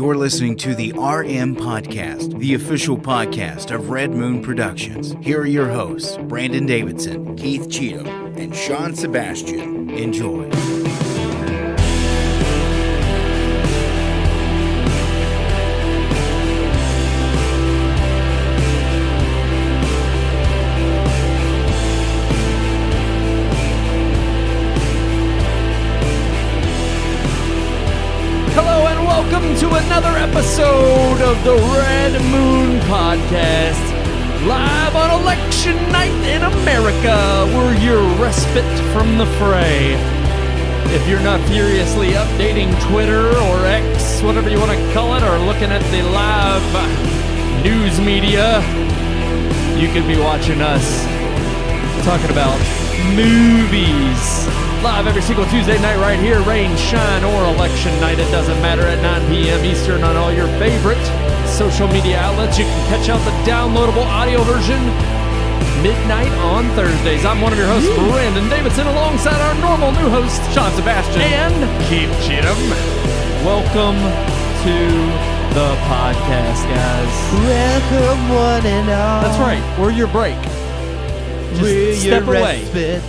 You're listening to the RMPodcast, the official podcast of Red Moon Productions. Here are your hosts, Brandon Davidson, Keith Cheatham, and Sean Sebastian. Enjoy. Welcome to another episode of the Red Moon Podcast, live on election night in America. We're your respite from the fray. If you're not furiously updating Twitter or X, whatever you want to call it, or looking at the live news media, you could be watching us talking about movies. Live every single Tuesday night right here, rain, shine, or election night. It doesn't matter, at 9 p.m. Eastern on all your favorite social media outlets. You can catch out the downloadable audio version midnight on Thursdays. I'm one of your hosts, Brandon Davidson, alongside our normal new host, Sean Sebastian. And Keith Cheatham. Welcome to the podcast, guys. Welcome one and all. That's right, we're your break. Just step away. Respite.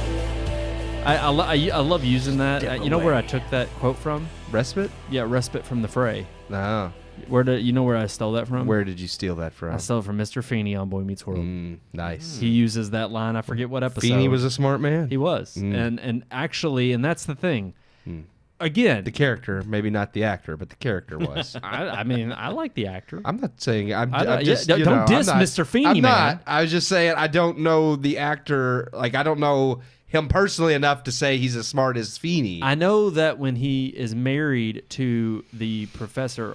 I love using that. You know where I took that quote from? Respite? Yeah, respite from the fray. No. You know where I stole that from? Where did you steal that from? I stole it from Mr. Feeney on Boy Meets World. Nice. He uses that line. I forget what episode. Feeney was a smart man. He was. And actually, and that's the thing. Again. The character, maybe not the actor, but the character was. I mean, I like the actor. I'm not saying, I'm just, don't diss Mr. Feeney, I'm man. not. I was just saying, I don't know the actor, like, I don't know him personally enough to say he's as smart as Feeney. I know that when he is married to the professor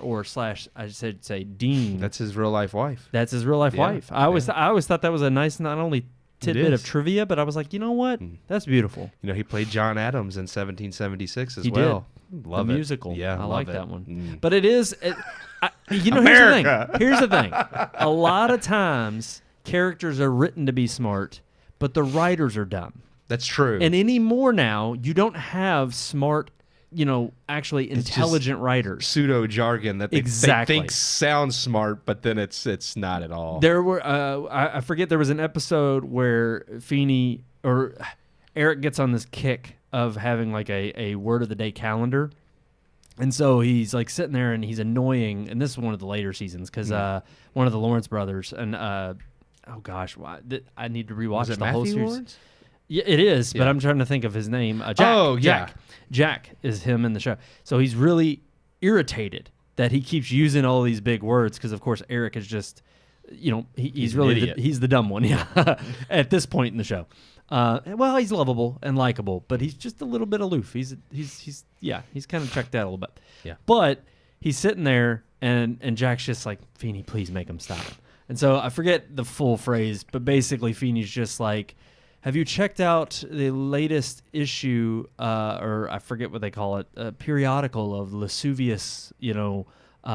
I should say dean. That's his real life wife. That's his real life wife. I always thought that was a nice, not only tidbit of trivia, but I was like, you know what? That's beautiful. You know, he played John Adams in 1776 as he well. Did. Love the it. musical. Yeah, I love like it. that one. But it is, you know, America. Here's the thing. A lot of times, characters are written to be smart, but the writers are dumb. That's true. And anymore now, you don't have smart, actually intelligent writers. Pseudo jargon that they Exactly. think sounds smart, but then it's not at all. There were, I forget, there was an episode where Feeney or Eric gets on this kick of having like a word of the day calendar. And so he's like sitting there and he's annoying. And this is one of the later seasons because one of the Lawrence brothers and, I need to rewatch the whole series. Lawrence? Yeah, it is, but Yeah. I'm trying to think of his name. Jack. Oh, yeah. Jack. Jack is him in the show. So he's really irritated that he keeps using all these big words because, of course, Eric is just, he's really he's the dumb one. Yeah, at this point in the show. Well, he's lovable and likable, but he's just a little bit aloof. He's kind of checked out a little bit. Yeah. But he's sitting there, and Jack's just like, Feeney, please make him stop. And so I forget the full phrase, but basically Feeney's just like, have you checked out the latest issue, or I forget what they call it, periodical of Lascivious,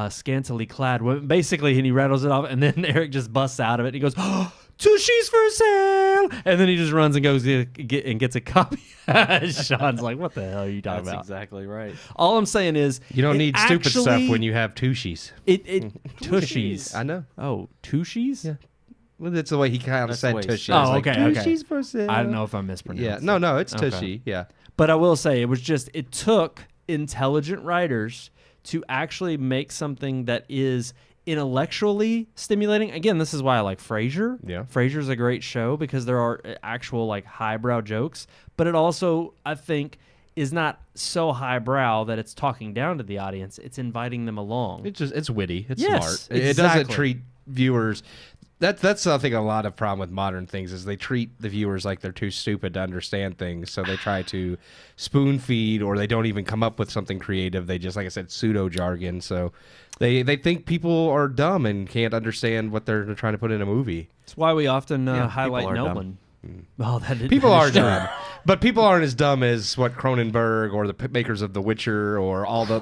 scantily clad? Basically, and he rattles it off, and then Eric just busts out of it. He goes, oh, Tushies for sale! And then he just runs and goes and gets a copy. Sean's like, what the hell are you talking about? That's exactly right. All I'm saying is, You don't need stupid stuff when you have tushies. Tushies. I know. Oh, Tushies? Yeah. Well, that's the way he kind of That's said the way he tushy. said it. It's Oh, like, okay. Tushies for sale. I don't know if I mispronounced Yeah. it. No, it's Okay. tushy. Yeah. But I will say, it took intelligent writers to actually make something that is intellectually stimulating. Again, this is why I like Frasier. Yeah. Frasier's a great show because there are actual like highbrow jokes, but it also, I think, is not so highbrow that it's talking down to the audience. It's inviting them along. It's witty. It's Yes, smart. It exactly. doesn't treat viewers. That's I think a lot of problem with modern things is they treat the viewers like they're too stupid to understand things, so they try to spoon feed or they don't even come up with something creative. They just, like I said, pseudo jargon. So they think people are dumb and can't understand what they're trying to put in a movie. That's why we often highlight people are dumb. Nolan. Oh, that didn't People are finish. dumb, but people aren't as dumb as what Cronenberg or the makers of The Witcher or all the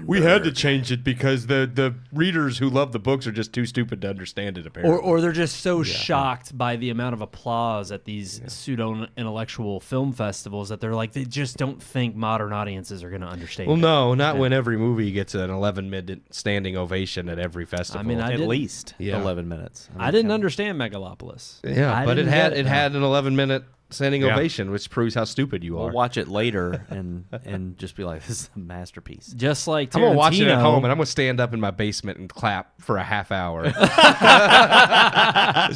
we had to change it because the readers who love the books are just too stupid to understand it. Apparently, Or they're just so shocked by the amount of applause at these pseudo-intellectual film festivals that they're like, they just don't think modern audiences are going to understand Well, it. no, not when every movie gets an 11-minute standing ovation at every festival. I mean, At least Yeah. 11 minutes. I didn't understand Megalopolis. yeah, I but it didn't had get it no. had an 11-minute standing ovation, which proves how stupid you We'll are. watch it later and just be like, this is a masterpiece. Just like Tarantino. I'm gonna watch it at home, and I'm gonna stand up in my basement and clap for a half hour. It's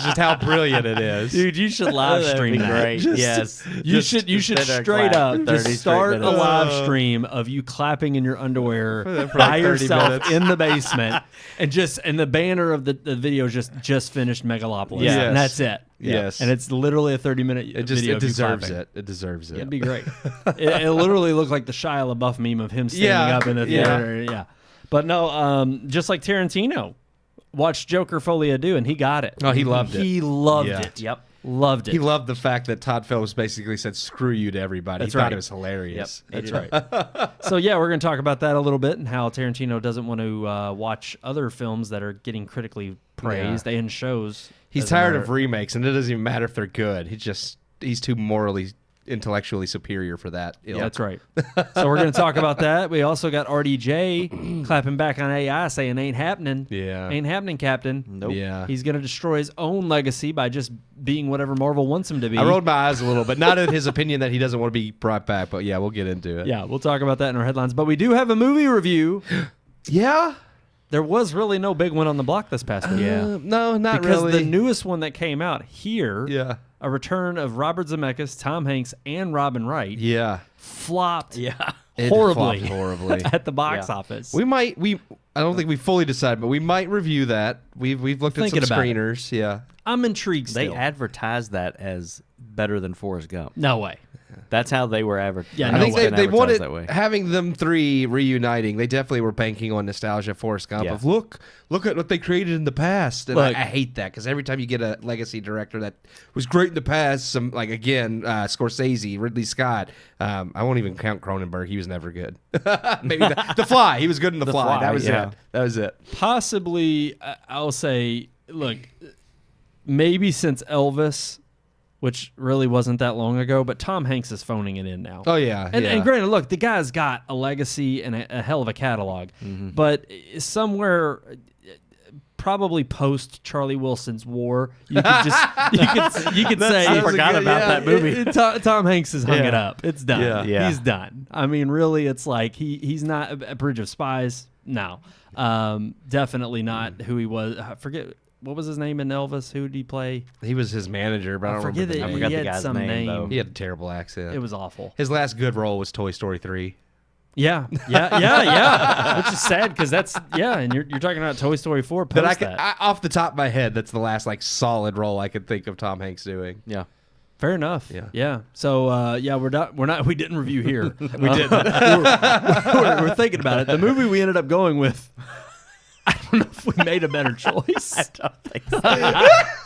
just how brilliant it is. Dude, you should live That'd stream be that. great. Yes. You should sit there and straight clap up for 30 just straight start a minutes. live stream of you clapping in your underwear For by like 30 yourself minutes. in the basement, and the banner of the video just finished Megalopolis. Yes. And that's it. Yes. And it's literally a 30-minute It just video it of you deserves clapping. it. It deserves it. It'd be great. it literally looked like the Shia LaBeouf meme of him standing Yeah, up in the yeah. theater. Yeah. But no, just like Tarantino, watched Joker Folie à Deux, and he got it. Oh, he loved it. He loved Yeah. it. Yep. Loved it. He loved the fact that Todd Phillips basically said "screw you" to everybody. That's he thought right. it was hilarious. That's right. So yeah, we're going to talk about that a little bit and how Tarantino doesn't want to watch other films that are getting critically praised and shows. He's as a tired matter- of remakes, and it doesn't even matter if they're good. He's too morally, intellectually superior for that. Yeah, that's right. So we're going to talk about that. We also got RDJ clapping back on AI, saying "Ain't happening." Yeah. Ain't happening, Captain. Nope. Yeah. He's going to destroy his own legacy by just being whatever Marvel wants him to be. I rolled my eyes a little, but not at his opinion that he doesn't want to be brought back. But yeah, we'll get into it. Yeah, we'll talk about that in our headlines. But we do have a movie review. Yeah. There was really no big one on the block this past week. No, not Because really. the newest one that came out here, Yeah. a return of Robert Zemeckis, Tom Hanks, and Robin Wright, Yeah. flopped Yeah. It horribly, flopped horribly. at the box Yeah. office. I don't think we fully decided, but we might review that. We've looked at some Thinking about it. screeners. Yeah. I'm intrigued They still. advertised that as better than Forrest Gump. No way. That's how they were advertised. Yeah, I no think way. they wanted that way. having them three reuniting. They definitely were banking on nostalgia, Forrest Gump. Yeah. Of look at what they created in the past. And Look. I hate that because every time you get a legacy director that was great in the past, some like again Scorsese, Ridley Scott. I won't even count Cronenberg. He was never good. Maybe the Fly. He was good in the Fly. Fly, That was yeah. it. That was it. Possibly, I'll say, look, maybe since Elvis, which really wasn't that long ago, but Tom Hanks is phoning it in now. Oh yeah. And, yeah. and granted, look, the guy's got a legacy and a hell of a catalog, but somewhere, probably post Charlie Wilson's War, you could just you could say I forgot about that movie. Tom Hanks has hung Yeah. it up. It's done. Yeah. Yeah. He's done. I mean, really, it's like he's not a Bridge of Spies. No, definitely not who he was. I forget. What was his name in Elvis? Who did he play? He was his manager, but I don't forget remember. that the he name. forgot had the guy's some name, though. He had a terrible accent. It was awful. His last good role was Toy Story 3. Yeah. Which is sad because that's and you're talking about Toy Story 4. That Post that. off the top of my head, that's the last like solid role I could think of Tom Hanks doing. Yeah. Fair enough. Yeah. So we didn't review here. We didn't. we're thinking about it. The movie we ended up going with, I don't know if we made a better choice. I don't think so.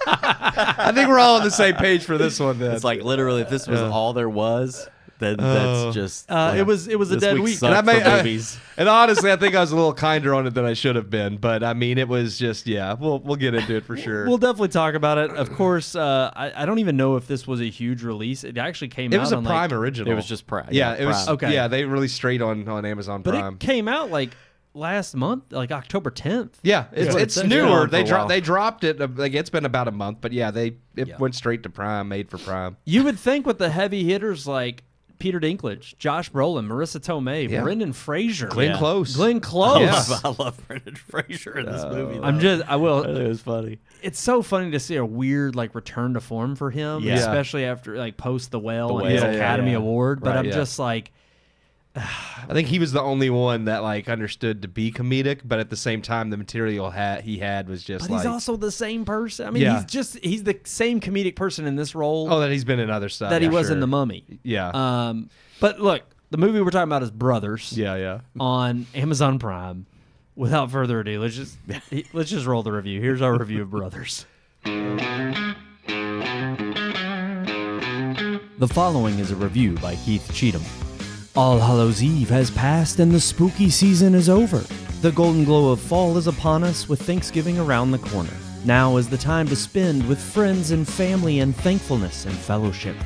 I think we're all on the same page for this one. Then It's like literally, if this was all there was, then that's just. It was a this dead week week. sucked And I for may- movies. and honestly, I think I was a little kinder on it than I should have been. But I mean, it was just we'll get into it for sure. We'll definitely talk about it. Of course, I don't even know if this was a huge release. It actually came out. it was a on Prime original. It was just Prime. Yeah, it was. Prime. Okay. Yeah, they released straight on Amazon but Prime. it came out like last month, like October 10th. Yeah, it's Yeah. it's It's been newer. on for a while. They dropped it. Like it's been about a month, but yeah, it Yeah. went straight to Prime, made for Prime. You would think with the heavy hitters like Peter Dinklage, Josh Brolin, Marissa Tomei, Yeah. Brendan Fraser, Glenn Yeah. Close. Glenn Close. Yeah. I love Brendan Fraser in this movie. I though. will. I think it was funny. It's so funny to see a weird like return to form for him, Yeah. especially after like post The Whale and Whale, his yeah, Academy yeah. Award. But Right, I'm yeah. just like, I think he was the only one that like understood to be comedic, but at the same time, the material he had was just but like he's also the same person. I mean, Yeah. he's the same comedic person in this role that he's been in other stuff that he was sure. in The Mummy. Yeah, But look, the movie we're talking about is Brothers. yeah. On Amazon Prime. Without further ado, let's just roll the review. Here's our review of Brothers. The following is a review by Keith Cheatham. All Hallows Eve has passed and the spooky season is over. The golden glow of fall is upon us with Thanksgiving around the corner. Now is the time to spend with friends and family and thankfulness and fellowship.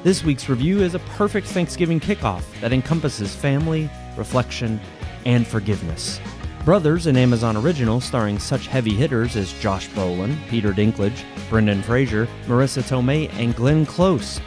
This week's review is a perfect Thanksgiving kickoff that encompasses family, reflection, and forgiveness. Brothers, an Amazon original starring such heavy hitters as Josh Brolin, Peter Dinklage, Brendan Fraser, Marissa Tomei, and Glenn Close.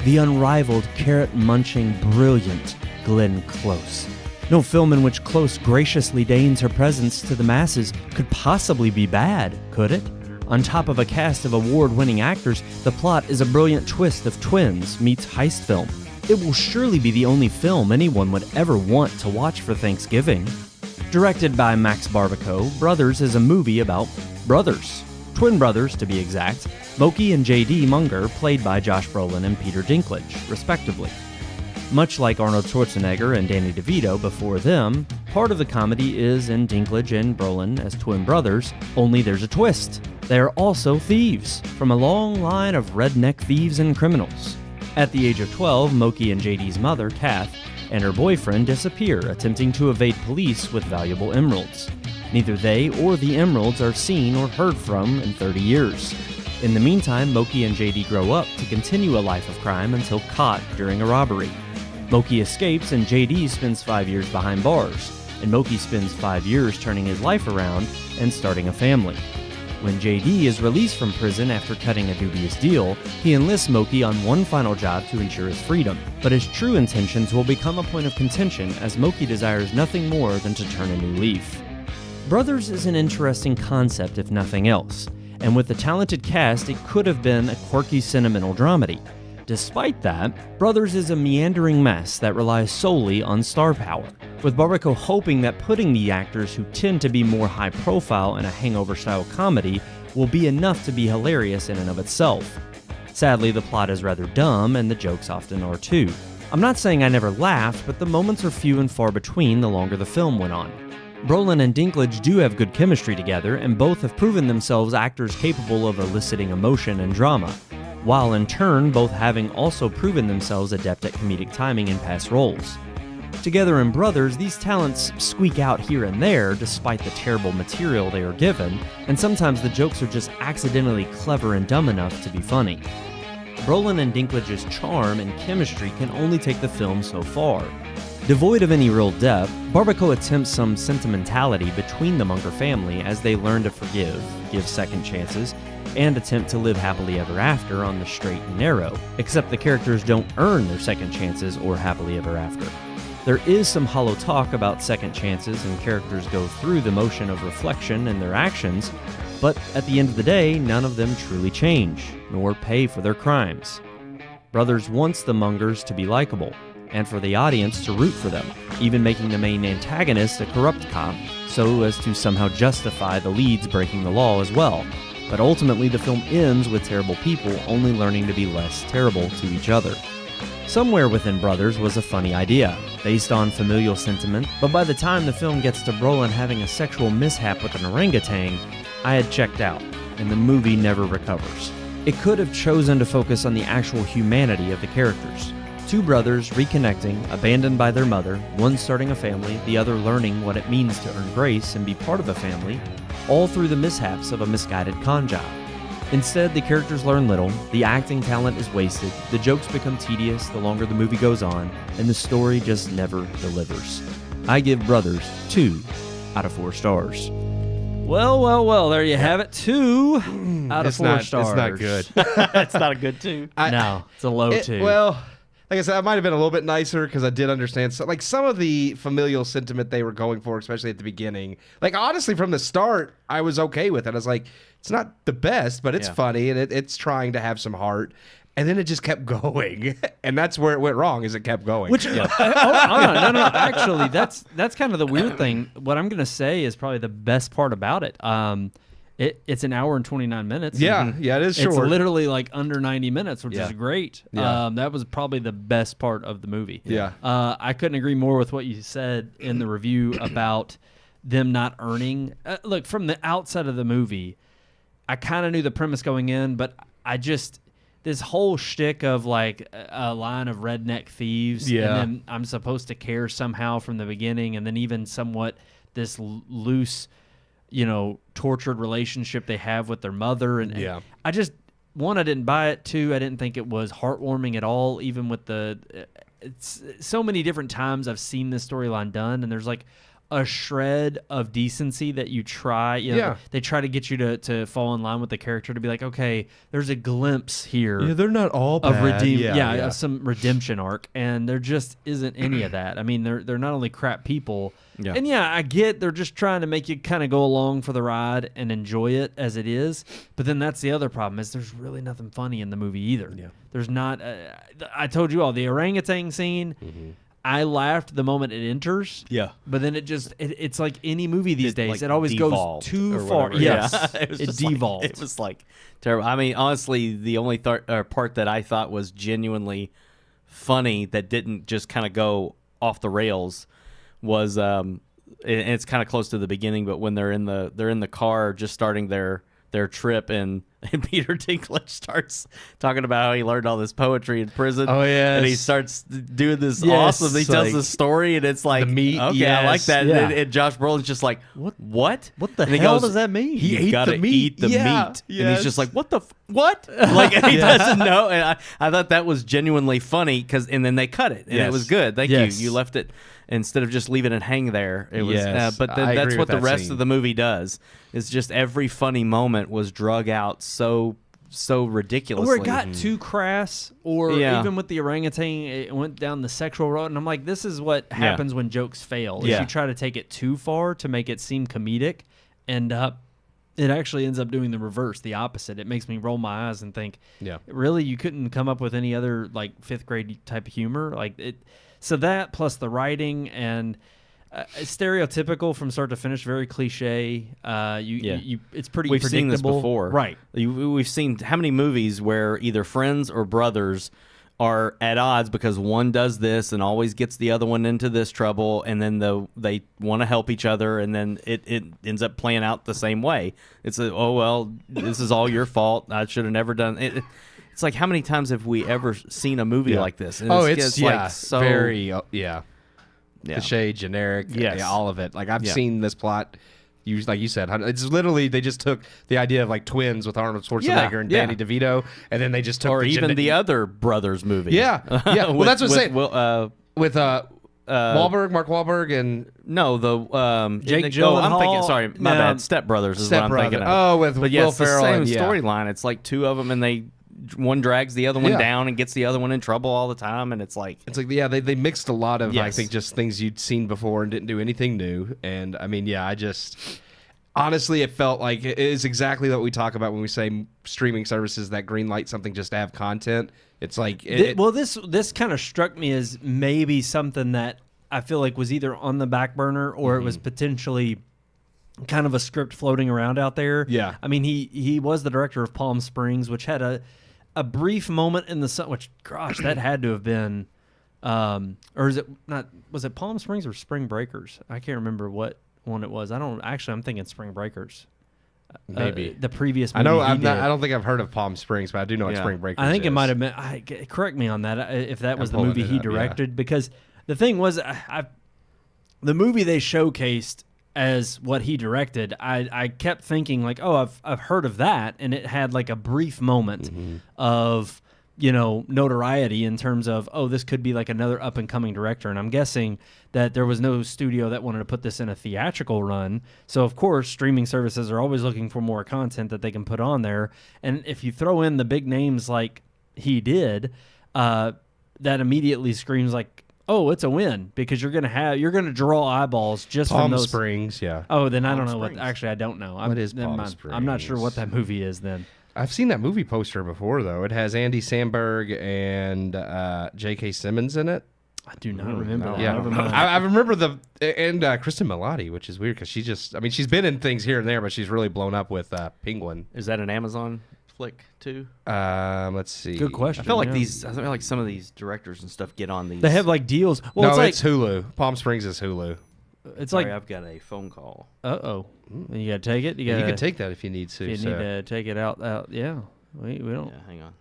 The unrivaled, carrot-munching, brilliant Glenn Close. No film in which Close graciously deigns her presence to the masses could possibly be bad, could it? On top of a cast of award-winning actors, the plot is a brilliant twist of twins meets heist film. It will surely be the only film anyone would ever want to watch for Thanksgiving. Directed by Max Barbaco, Brothers is a movie about brothers. Twin brothers, to be exact, Moki and J.D. Munger, played by Josh Brolin and Peter Dinklage, respectively. Much like Arnold Schwarzenegger and Danny DeVito before them, part of the comedy is in Dinklage and Brolin as twin brothers, only there's a twist. They are also thieves, from a long line of redneck thieves and criminals. At the age of 12, Moki and JD's mother, Kath, and her boyfriend disappear, attempting to evade police with valuable emeralds. Neither they or the emeralds are seen or heard from in 30 years. In the meantime, Moki and JD grow up to continue a life of crime until caught during a robbery. Moki escapes and JD spends 5 years behind bars, and Moki spends 5 years turning his life around and starting a family. When JD is released from prison after cutting a dubious deal, he enlists Moki on one final job to ensure his freedom, but his true intentions will become a point of contention as Moki desires nothing more than to turn a new leaf. Brothers is an interesting concept if nothing else, and with a talented cast it could have been a quirky sentimental dramedy. Despite that, Brothers is a meandering mess that relies solely on star power, with Barbaco hoping that putting the actors who tend to be more high profile in a hangover-style comedy will be enough to be hilarious in and of itself. Sadly, the plot is rather dumb, and the jokes often are too. I'm not saying I never laughed, but the moments are few and far between the longer the film went on. Brolin and Dinklage do have good chemistry together, and both have proven themselves actors capable of eliciting emotion and drama, while in turn both having also proven themselves adept at comedic timing in past roles. Together in Brothers, these talents squeak out here and there despite the terrible material they are given, and sometimes the jokes are just accidentally clever and dumb enough to be funny. Brolin and Dinklage's charm and chemistry can only take the film so far. Devoid of any real depth, Barbaco attempts some sentimentality between the Munger family as they learn to forgive, give second chances, and attempt to live happily ever after on the straight and narrow, except the characters don't earn their second chances or happily ever after. There is some hollow talk about second chances and characters go through the motion of reflection in their actions, but at the end of the day, none of them truly change, nor pay for their crimes. Brothers wants the Mungers to be likable, and for the audience to root for them, even making the main antagonist a corrupt cop, so as to somehow justify the leads breaking the law as well. But ultimately the film ends with terrible people only learning to be less terrible to each other. Somewhere within Brothers was a funny idea, based on familial sentiment, but by the time the film gets to Brolin having a sexual mishap with an orangutan, I had checked out, and the movie never recovers. It could have chosen to focus on the actual humanity of the characters. Two brothers reconnecting, abandoned by their mother, one starting a family, the other learning what it means to earn grace and be part of a family, all through the mishaps of a misguided con job. Instead, the characters learn little, the acting talent is wasted, the jokes become tedious the longer the movie goes on, and the story just never delivers. I give Brothers 2 out of 4 stars. Well, there you have it. 2 out of 4 stars. It's not good. It's not a good 2. No, it's a low 2. Well, like I said, I might have been a little bit nicer because I did understand some of the familial sentiment they were going for, especially at the beginning. Like, honestly, from the start, I was okay with it. I was like, it's not the best, but it's funny, and it's trying to have some heart. And then it just kept going, and that's where it went wrong. Is it kept going? Which no. Actually, that's kind of the weird thing. What I'm gonna say is probably the best part about it. It's an hour and 29 minutes. Yeah, it is short. It's literally like under 90 minutes, which is great. Yeah. That was probably the best part of the movie. Yeah. I couldn't agree more with what you said in the review about them not earning. Look, from the outset of the movie, I kind of knew the premise going in, but this whole shtick of like a line of redneck thieves, and then I'm supposed to care somehow from the beginning, and then even somewhat this loose, tortured relationship they have with their mother, and I just, one, I didn't buy it. Two, I didn't think it was heartwarming at all, even with it's so many different times I've seen this storyline done, and there's like a shred of decency that you try. They try to get you to fall in line with the character, to be like, okay, there's a glimpse here. Yeah, they're not all bad. Of some redemption arc, and there just isn't any of that. I mean, they're not only crap people, and I get they're just trying to make you kind of go along for the ride and enjoy it as it is. But then that's the other problem, is there's really nothing funny in the movie either. Yeah. There's not. I told you all, the orangutan scene. Mm-hmm. I laughed the moment it enters. Yeah. But then it's like any movie these days. It always goes too far. Yes. It devolved. It was like terrible. I mean, honestly, the only part that I thought was genuinely funny that didn't just kind of go off the rails was, and it's kind of close to the beginning, but when they're in the car just starting their trip, and Peter Dinklage starts talking about how he learned all this poetry in prison. Oh yeah, and he starts doing this awesome. He tells the story, and it's like, the meat. Okay, I like that. Yeah. And Josh Brolin's just like, what? What the hell does that mean? He ate the meat. Eat the meat, and he's just like, what? Like, and he doesn't know. And I thought that was genuinely funny, and then they cut it, and it was good. Thank you. You left it. Instead of just leaving it hang there, it was. But that's what the rest of the movie does. Is just every funny moment was drug out so ridiculously, or it got too crass, or even with the orangutan, it went down the sexual road. And I'm like, this is what happens when jokes fail. Is you try to take it too far to make it seem comedic, and it actually ends up doing the reverse, the opposite. It makes me roll my eyes and think, really, you couldn't come up with any other like fifth grade type of humor like it. So that, plus the writing, and stereotypical from start to finish, very cliche. It's pretty We've predictable. seen this before. Right. We've seen how many movies where either friends or brothers are at odds because one does this and always gets the other one into this trouble, and then they want to help each other, and then it ends up playing out the same way. It's this is all your fault. I should have never done it. It's like, how many times have we ever seen a movie like this? And it's like so very cliche, generic, all of it. Like, I've seen this plot, like you said, it's literally, they just took the idea of like twins with Arnold Schwarzenegger and Danny DeVito, and then they just took the other Brothers movie. Yeah. Well, that's what I'm saying. With Wahlberg, Mark Wahlberg, and Jake Gyllenhaal. I'm thinking. Sorry, my bad. Step Brothers is what I'm thinking of. Oh, with Will Ferrell. It's the same storyline. It's like two of them, and one drags the other one down and gets the other one in trouble all the time, and it's like they mixed a lot of I think just things you'd seen before and didn't do anything new. And I mean, I just honestly, it felt like it is exactly what we talk about when we say streaming services that greenlight something just to have content. It's like this kind of struck me as maybe something that I feel like was either on the back burner or it was potentially kind of a script floating around out there. Yeah. I mean, he was the director of Palm Springs, which had a brief moment in the sun, which, gosh, that had to have been, or is it not, was it Palm Springs or Spring Breakers? I can't remember what one it was. I'm thinking Spring Breakers. Maybe. The previous movie I don't think I've heard of Palm Springs, but I do know what Spring Breakers is. I think it might have been, correct me on that, if that was the movie he directed, because the thing was, the movie they showcased as what he directed, I kept thinking like, oh, I've heard of that, and it had like a brief moment of notoriety in terms of, oh, this could be like another up and coming director, and I'm guessing that there was no studio that wanted to put this in a theatrical run. So of course, streaming services are always looking for more content that they can put on there, and if you throw in the big names like he did, that immediately screams like, oh, it's a win, because you're gonna draw eyeballs just Palm from those. Springs, yeah. Oh, then I don't know what. Actually, I don't know. What is Palm Springs? I'm not sure what that movie is. Then I've seen that movie poster before, though. It has Andy Samberg and J.K. Simmons in it. I do not remember that. Yeah, I remember and Kristen Milotti, which is weird because she's been in things here and there, but she's really blown up with Penguin. Is that an Amazon flick too? Let's see. Good question. I feel like some of these directors and stuff get on these. They have like deals. Well, it's Hulu. Palm Springs is Hulu. It's Sorry, like I've got a phone call. You gotta take it. You can take that if you need to. If you need to take it out. Yeah, we don't. Yeah, hang on.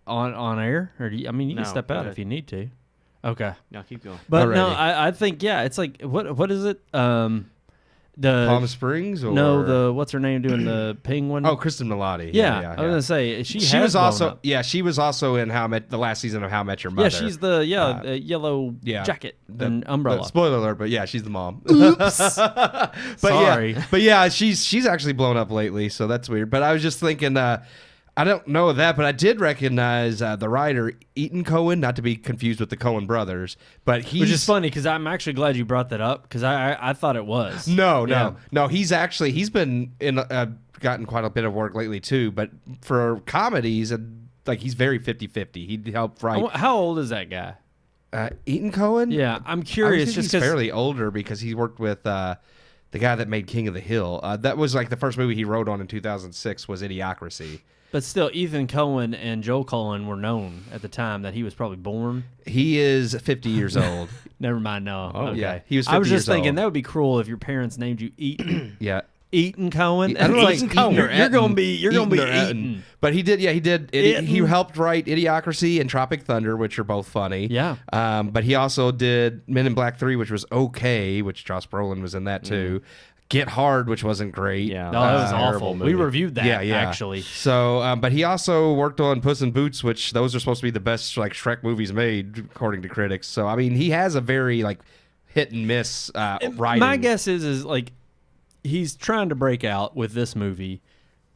On air, or you can No, step go out ahead. if you need to. Okay, No, keep going. but no, Alrighty. I think it's like what is it? The Palm Springs or no, the what's her name doing the penguin? Kristen Milotti. yeah, I was gonna say she She has was blown also up. she was also in the last season of How I Met Your Mother. Yeah, she's the yellow jacket and umbrella. Spoiler alert, but yeah, she's the mom. Oops. But Sorry. she's actually blown up lately, so that's weird. But I was just thinking, I don't know that, but I did recognize the writer Ethan Coen, not to be confused with the Coen brothers, but Which is funny because I'm actually glad you brought that up because I thought it was. No. He's been gotten quite a bit of work lately too, but for comedies and he's very 50-50. He helped write. How old is that guy? Ethan Coen? Yeah, I'm I curious. think Just he's 'cause- fairly older because he worked with the guy that made King of the Hill. That was the first movie he wrote on in 2006 was Idiocracy. But still, Ethan Coen and Joel Coen were known at the time that he was probably born. He is 50 years old. Never mind. No. Oh, okay. yeah. He was I was 50 just years thinking old. that would be cruel if your parents named you Eaton. Yeah. Eaton Coen. I don't know, Eaton Eaton or You're gonna Etten. be Eaton or Eaton. Etten. But he did. He helped write Idiocracy and Tropic Thunder, which are both funny. Yeah. But he also did Men in Black 3, which was okay, which Josh Brolin was in that too. Get Hard, which wasn't great. Yeah. No, that was Terrible awful. movie. We reviewed that. Yeah. Actually. So, but he also worked on Puss in Boots, which those are supposed to be the best Shrek movies made, according to critics. So, I mean, he has a very hit and miss writing. My guess is he's trying to break out with this movie.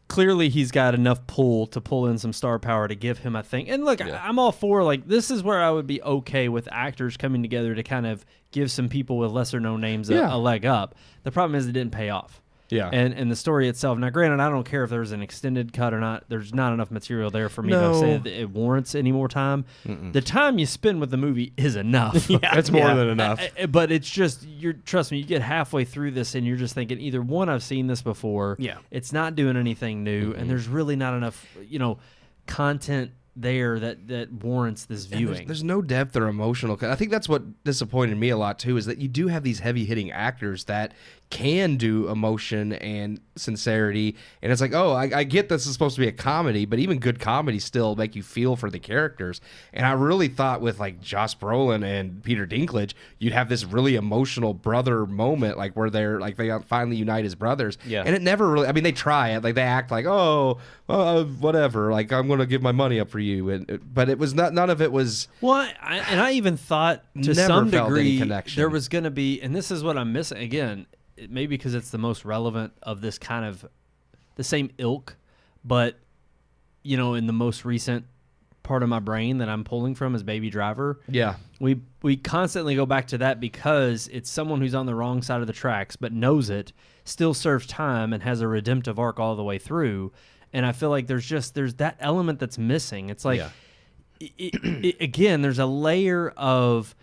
Clearly, he's got enough pull to pull in some star power to give him a thing. And look, I'm all for this is where I would be okay with actors coming together to kind of give some people with lesser known names a leg up. The problem is it didn't pay off. Yeah. And the story itself. Now, granted, I don't care if there's an extended cut or not. There's not enough material there for me to say that it warrants any more time. The time you spend with the movie is enough. That's more than enough. But it's just trust me, you get halfway through this and you're just thinking either one, I've seen this before. Yeah. It's not doing anything new, and there's really not enough, content there that warrants this viewing. There's no depth or emotional. I think that's what disappointed me a lot too, is that you do have these heavy hitting actors that can do emotion and sincerity, and it's I get this is supposed to be a comedy, but even good comedies still make you feel for the characters. And I really thought with Josh Brolin and Peter Dinklage, you'd have this really emotional brother moment, where they finally unite as brothers. Yeah. And it never really. I mean, they try it, they act whatever, I'm going to give my money up for you, but it was not. None of it was. Well, I even thought to Never some felt any degree connection. there was going to be, and this is what I'm missing again. Maybe because it's the most relevant of this kind of the same ilk, but in the most recent part of my brain that I'm pulling from is Baby Driver. Yeah. We constantly go back to that because it's someone who's on the wrong side of the tracks but knows it, still serves time and has a redemptive arc all the way through. And I feel like there's that element that's missing. It's again, there's a layer of,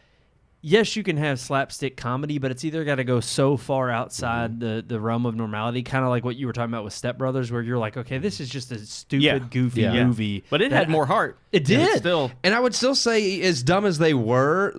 yes, you can have slapstick comedy, but it's either got to go so far outside the realm of normality, kind of like what you were talking about with Step Brothers, where you're like, okay, this is just a stupid, goofy movie. But it had more heart. It did. Still. And I would still say, as dumb as they were,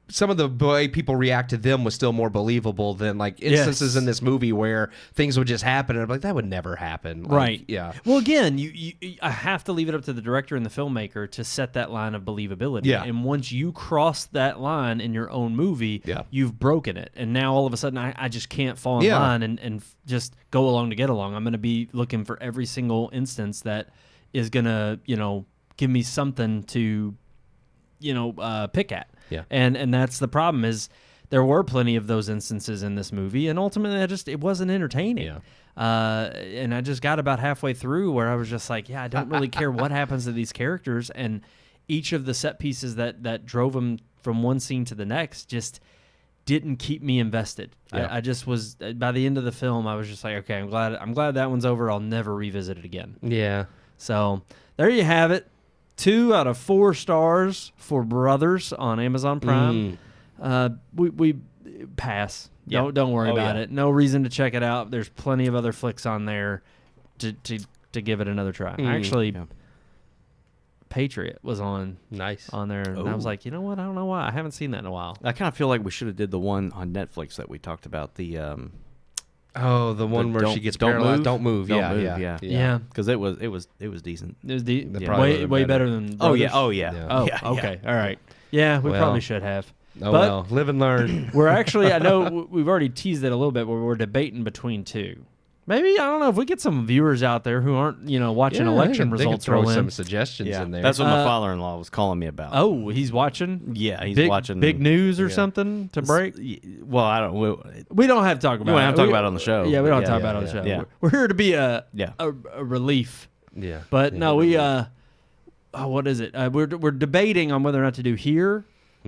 some of the way people react to them was still more believable than instances in this movie where things would just happen, and I'm like, that would never happen. Right. Yeah. Well, again, I have to leave it up to the director and the filmmaker to set that line of believability. Yeah. And once you cross that line in your own movie, you've broken it. And now all of a sudden, I just can't fall in line and just go along to get along. I'm going to be looking for every single instance that is going to, give me something to, pick at. Yeah. And that's the problem is there were plenty of those instances in this movie, and ultimately it wasn't entertaining. Yeah. And I just got about halfway through where I was just like, I don't really care what happens to these characters, and each of the set pieces that drove them from one scene to the next just didn't keep me invested. Yeah. I just was, by the end of the film, I was just like, okay, I'm glad that one's over. I'll never revisit it again. Yeah. So there you have it. 2 out of 4 stars for Brothers on Amazon Prime. We pass. Yeah. Don't worry about it. No reason to check it out. There's plenty of other flicks on there to give it another try. Actually, Patriot was on there, and I was like, you know what? I don't know why. I haven't seen that in a while. I kind of feel like we should have did the one on Netflix that we talked about, the Oh, the one where she gets paralyzed. Don't move. Yeah. Because it was decent. It was probably way better than. Oh Brothers. yeah. Oh, Yeah. okay. All right. Yeah, we probably should have. Oh, but well. Live and learn. we're actually, I know we've already teased it a little bit where we're debating between two. Maybe, I don't know, if we get some viewers out there who aren't, watching election they results could throw roll in. some suggestions in there. That's what my father-in-law was calling me about. Oh, he's watching? Yeah, he's watching. Big news or something to break? Well, I don't. We don't have to talk about it. We don't have to talk about it on the show. Yeah, we don't have to talk about it on the show. Yeah. We're here to be a relief. Yeah. But no, we, what is it? We're debating on whether or not to do Here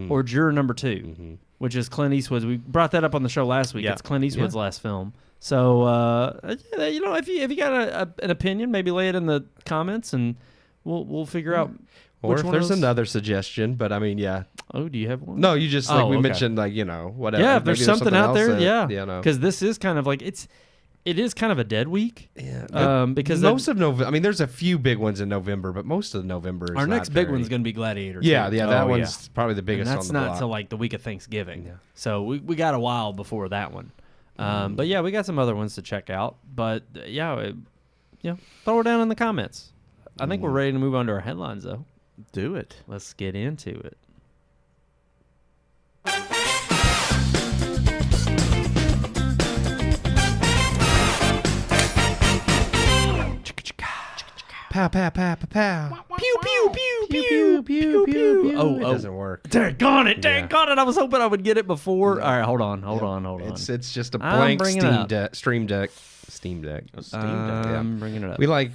or Juror Number 2, which is Clint Eastwood's. We brought that up on the show last week. Yeah. It's Clint Eastwood's last film. So, if you got an opinion, maybe lay it in the comments, and we'll figure out. Or which if one there's is- another suggestion, but I mean, yeah. Oh, do you have one? No, you just we okay. mentioned whatever. Yeah, if there's Maybe something out there, else because this is kind of like it is kind of a dead week. Yeah. Because most of November. I mean, there's a few big ones in November, but most of November is our not next big very- one's going to be Gladiator. Yeah, too. that one's probably the biggest. And that's on the not block. till like the week of Thanksgiving. Yeah. So we got a while before that one. But yeah, we got some other ones to check out. But throw it down in the comments. I think we're ready to move on to our headlines, though. Do it. Let's get into it. Pow, pow, pow, pow, pow. Pew, pew, pew, pew, pew, pew. It doesn't work. Dang it. I was hoping I would get it before. All right, hold on. It's just a I'm blank bringing it up. Steam Deck. I'm bringing it up. We like.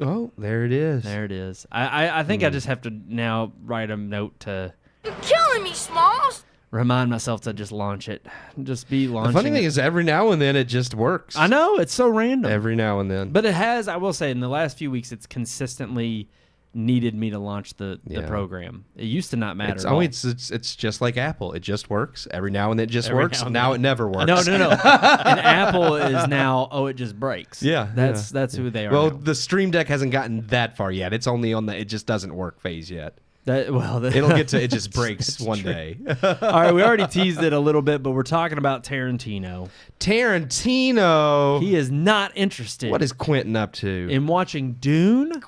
Oh, there it is. There it is. I think I just have to now write a note to You're killing me, Smalls. remind myself to just launch it. Just be launching. The funny thing it. is, every now and then it just works. I know it's so random. Every now and then, But it has, I will say, in the last few weeks, it's consistently needed me to launch the program. It used to not matter. It's just like Apple. It just works. Every now and then it just works. Now it never works. No. And Apple is now, it just breaks. Yeah. That's who they are. Well, now. the Stream Deck hasn't gotten that far yet. It's only on the it just doesn't work phase yet. It'll get to it just breaks one day. All right, we already teased it a little bit, but we're talking about Tarantino. Tarantino. He is not interested. What is Quentin up to? in watching Dune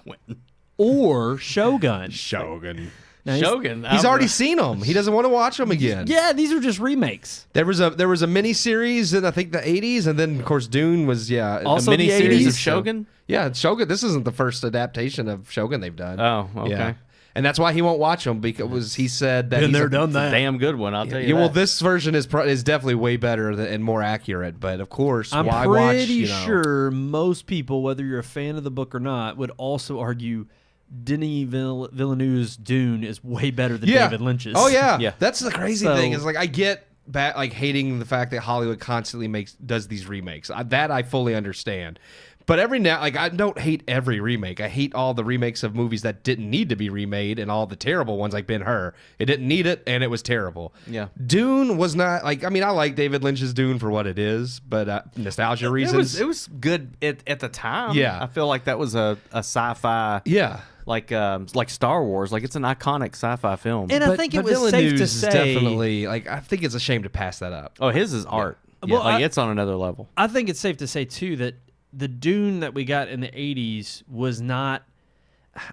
or Shogun. Shogun. Now, Shogun. He's already seen them. He doesn't want to watch them again. Yeah, these are just remakes. There was a mini series in I think the 80s, and then of course Dune was Also a mini the series 80s, of Shogun. Yeah, Shogun. This isn't the first adaptation of Shogun they've done. Oh, okay. Yeah. And that's why he won't watch them, because he said that Been he's there, a- done It's a that. damn good one. I'll tell you. Yeah, well, that. this version is definitely way better and more accurate. But of course, I'm why watch? pretty sure most people, whether you're a fan of the book or not, would also argue Denis Villeneuve's Dune is way better than David Lynch's. Oh yeah, Yeah. That's the crazy So- thing is I get hating the fact that Hollywood constantly does these remakes. That I fully understand. But every now, I don't hate every remake. I hate all the remakes of movies that didn't need to be remade, and all the terrible ones like Ben-Hur. It didn't need it, and it was terrible. Yeah. Dune was not I like David Lynch's Dune for what it is, but nostalgia reasons. It was good at the time. Yeah. I feel like that was a sci-fi. Yeah. Like Star Wars. Like it's an iconic sci-fi film. And I think it was safe to Villeneuve's say. is definitely I think it's a shame to pass that up. Oh, his is art. Yeah. Well, Like it's on another level. I think it's safe to say too that the Dune that we got in the 80s was not.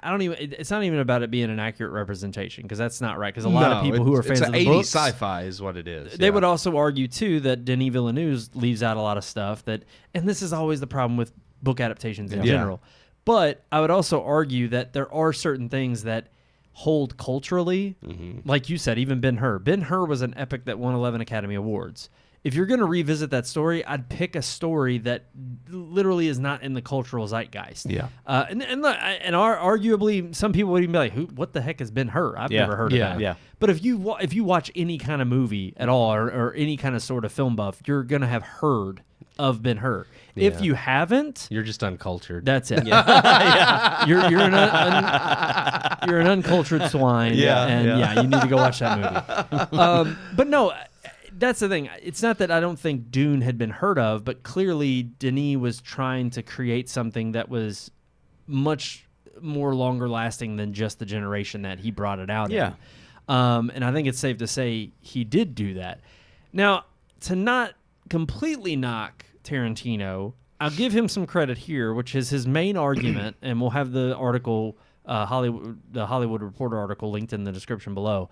It's not even about it being an accurate representation, because that's not right. Because a lot of people who are fans of the 80s books, sci-fi is what it is. they would also argue too that Denis Villeneuve leaves out a lot of stuff and this is always the problem with book adaptations in general. But I would also argue that there are certain things that hold culturally, like you said, even Ben-Hur. Ben-Hur was an epic that won 11 Academy Awards. If you're going to revisit that story, I'd pick a story that literally is not in the cultural zeitgeist. Yeah. And arguably, some people would even be like, what the heck has Ben-Hur? I've never heard of that. Yeah. But if you watch any kind of movie at all, or any kind of sort of film buff, you're going to have heard of Ben-Hur. If Yeah. you haven't, You're just uncultured. that's it. You're an uncultured swine. Yeah, You need to go watch that movie. But no, that's the thing. It's not that I don't think Dune had been heard of, but clearly Denis was trying to create something that was much more longer lasting than just the generation that he brought it out in. And I think it's safe to say he did do that. Now, to not completely knock Tarantino, I'll give him some credit here, which is his main argument, and we'll have the article, the Hollywood Reporter article linked in the description below.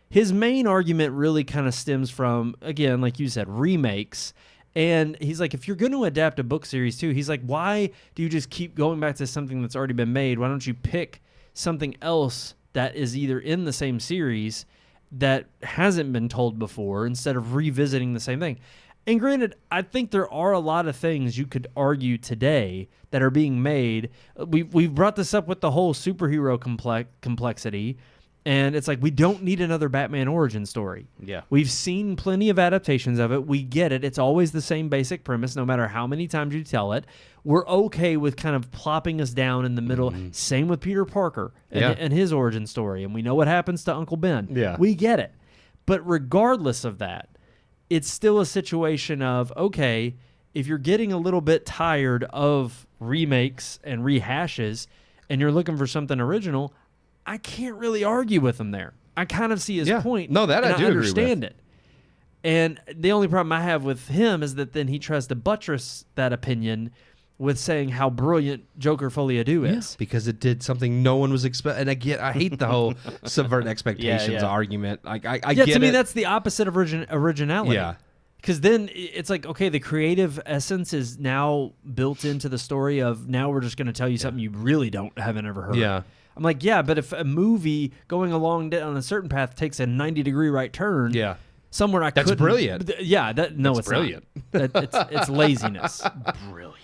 His main argument really kind of stems from, again, like you said, remakes. And he's like, if you're going to adapt a book series too, he's like, why do you just keep going back to something that's already been made? Why don't you pick something else that is either in the same series that hasn't been told before instead of revisiting the same thing? And granted, I think there are a lot of things you could argue today that are being made. We've brought this up with the whole superhero complexity. And it's like, we don't need another Batman origin story. Yeah. We've seen plenty of adaptations of it. We get it. It's always the same basic premise, no matter how many times you tell it. We're okay with kind of plopping us down in the middle. Same with Peter Parker and his origin story. And we know what happens to Uncle Ben. Yeah. We get it. But regardless of that, it's still a situation of, okay, if you're getting a little bit tired of remakes and rehashes and you're looking for something original, I can't really argue with him there. I kind of see his point. No, that and I do agree with. understand it. And the only problem I have with him is that then he tries to buttress that opinion with saying how brilliant Joker Folie à Deux is. Because it did something no one was expecting. And I hate the whole subvert expectations argument. I get to me, it. that's the opposite of originality. Yeah. Because then it's like, okay, the creative essence is now built into the story of now we're just going to tell you something you really haven't ever heard. Yeah. I'm like, yeah, but if a movie going along down a certain path takes a 90-degree right turn, somewhere I couldn't. That's brilliant. Yeah, it's brilliant. Not. It's laziness. Brilliant.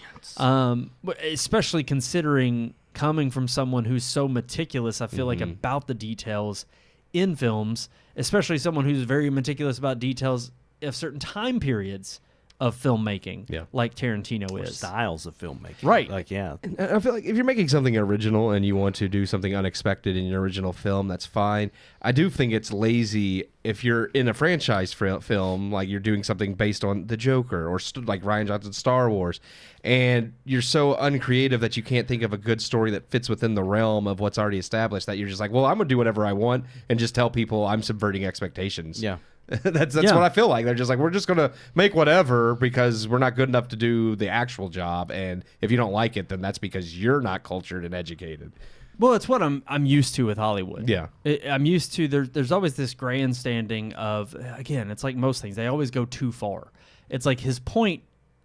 Especially considering coming from someone who's so meticulous, I feel like, about the details in films, especially someone who's very meticulous about details of certain time periods of filmmaking, like Tarantino is. Styles of filmmaking. Right. Like, yeah. And I feel like if you're making something original and you want to do something unexpected in your original film, that's fine. I do think it's lazy if you're in a franchise film, like you're doing something based on The Joker or like Rian Johnson's Star Wars, and you're so uncreative that you can't think of a good story that fits within the realm of what's already established, that you're just like, well, I'm going to do whatever I want and just tell people I'm subverting expectations. Yeah. That's what I feel like. They're just like, we're just going to make whatever because we're not good enough to do the actual job. And if you don't like it, then that's because you're not cultured and educated. Well, it's what I'm used to with Hollywood. Yeah. I'm used to, there's always this grandstanding of, again, it's like most things. They always go too far. It's like his point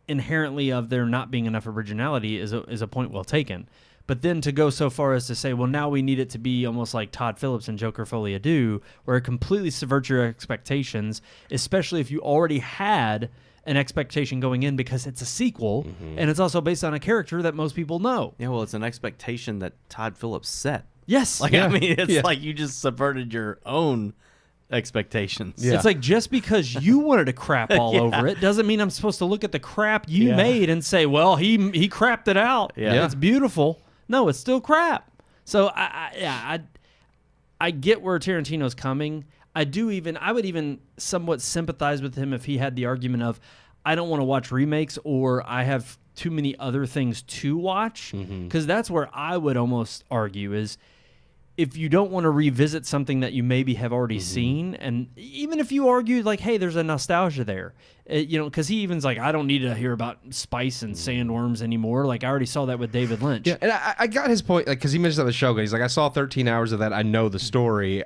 inherently of there not being enough originality is a point well taken. But then to go so far as to say, well, now we need it to be almost like Todd Phillips and Joker Folie à Deux, where it completely subverts your expectations, especially if you already had an expectation going in because it's a sequel, and it's also based on a character that most people know. Yeah, well, it's an expectation that Todd Phillips set. Yes. Like, I mean, it's like you just subverted your own expectations. It's like, just because you wanted to crap all over it doesn't mean I'm supposed to look at the crap you made and say, well, he crapped it out. Yeah. It's beautiful. No, it's still crap. So I get where Tarantino's coming. I would even somewhat sympathize with him if he had the argument of, I don't want to watch remakes or I have too many other things to watch. Because that's where I would almost argue is, if you don't want to revisit something that you maybe have already seen, and even if you argue like, hey, there's a nostalgia there, because he even's like, I don't need to hear about spice and sandworms anymore. Like, I already saw that with David Lynch. Yeah, and I got his point, like, because he mentioned on the show, he's like, I saw 13 hours of that. I know the story.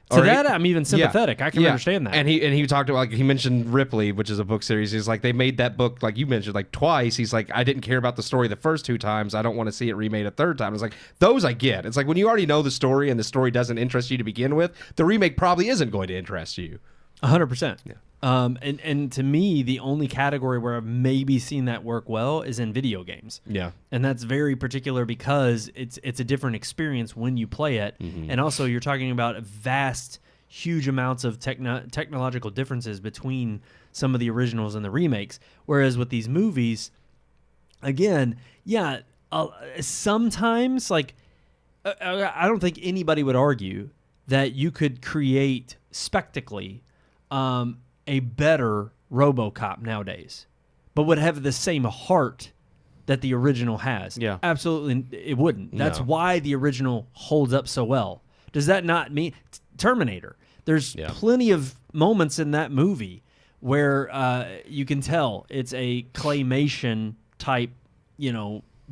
To that, I'm even sympathetic. I can understand that. And he talked about, like, he mentioned Ripley, which is a book series. He's like, they made that book, like you mentioned, like twice. He's like, I didn't care about the story the first 2 times. I don't want to see it remade a third time. It's like, those I get. It's like, when you already know the story and the story doesn't interest you to begin with, the remake probably isn't going to interest you. 100%. Yeah. And to me, the only category where I've maybe seen that work well is in video games. Yeah. And that's very particular because it's a different experience when you play it. And also, you're talking about vast, huge amounts of technological differences between some of the originals and the remakes. Whereas with these movies, again, sometimes, like, I don't think anybody would argue that you could create spectacly a better RoboCop nowadays, but would have the same heart that the original has. Yeah. Absolutely, it wouldn't. That's why the original holds up so well. Does that not mean Terminator? There's plenty of moments in that movie where you can tell it's a claymation type,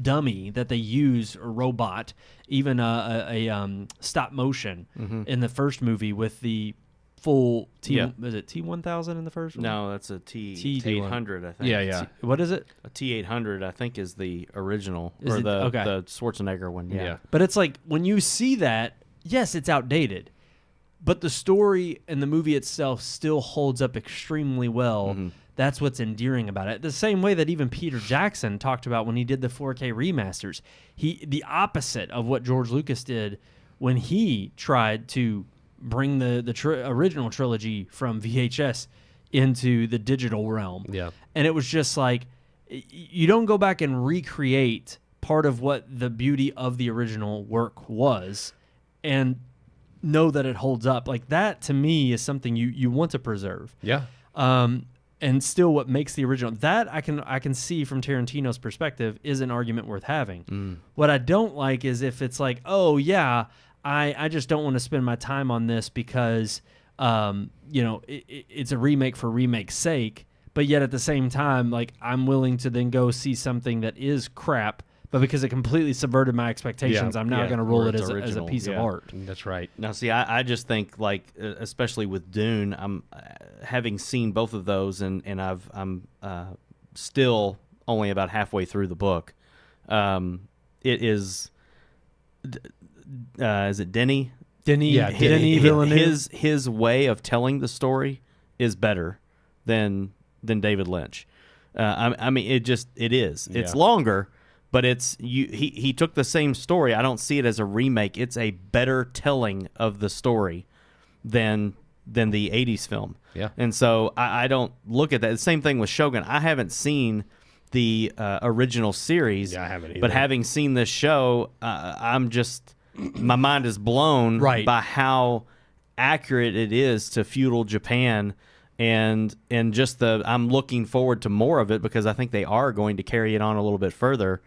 dummy that they use, or robot, even a stop motion in the first movie with the full is it T-1000 in the first one? No, that's a T-800, I think. Yeah. What is it? A T-800, I think, is the original, Is or it? the Okay. the Schwarzenegger one. Yeah. But it's like, when you see that, yes, it's outdated, but the story and the movie itself still holds up extremely well. That's what's endearing about it. The same way that even Peter Jackson talked about when he did the 4K remasters. The opposite of what George Lucas did when he tried to bring the original trilogy from VHS into the digital realm. Yeah. And it was just like, you don't go back and recreate part of what the beauty of the original work was and know that it holds up. Like, that to me is something you want to preserve. Yeah. And still what makes the original, that I can see from Tarantino's perspective is an argument worth having. What I don't like is if it's like, oh yeah, I just don't want to spend my time on this because it's a remake for remake's sake, but yet at the same time, like, I'm willing to then go see something that is crap, but because it completely subverted my expectations, I'm now going to roll or it it's as a original. piece of art. That's right. Now, see, I just think, like, especially with Dune, I'm having seen both of those, and I'm still only about halfway through the book. It is it Denis? Denis Villeneuve. His way of telling the story is better than David Lynch. I mean, it is. It's longer, but he took the same story. I don't see it as a remake. It's a better telling of the story than the 80s film. Yeah. And so I don't look at that. The same thing with Shogun. I haven't seen the original series. Yeah, I haven't either. But having seen this show, I'm just, my mind is blown by how accurate it is to feudal Japan. And just I'm looking forward to more of it because I think they are going to carry it on a little bit further.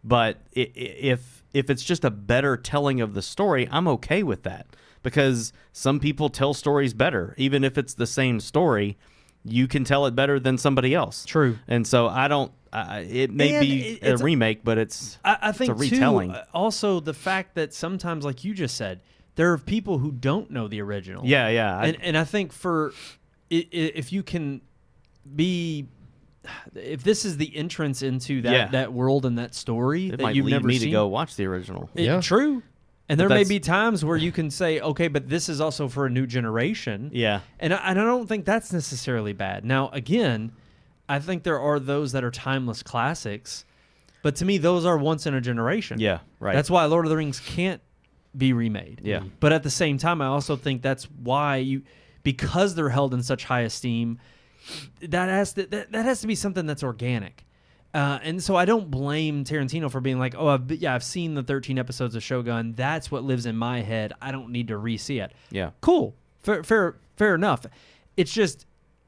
But if it's just a better telling of the story, I'm okay with that because some people tell stories better. Even if it's the same story, you can tell it better than somebody else. True. And so I don't. It may be a remake, but I think it's a retelling. Too, also the fact that sometimes, like you just said, there are people who don't know the original. Yeah. And I think if you can be, if this is the entrance into that world and that story it that might you've lead never me seen, to go watch the original. True. And there may that's- be times where you can say, okay, but this is also for a new generation. Yeah. And I don't think that's necessarily bad. Now, again, I think there are those that are timeless classics, but to me, those are once in a generation. Yeah, right. That's why Lord of the Rings can't be remade. Yeah. But at the same time, I also think that's why because they're held in such high esteem, that has to be something that's organic. And so I don't blame Tarantino for being like, oh, I've seen the 13 episodes of Shogun. That's what lives in my head. I don't need to re-see it. Yeah. Cool. Fair enough. It's just,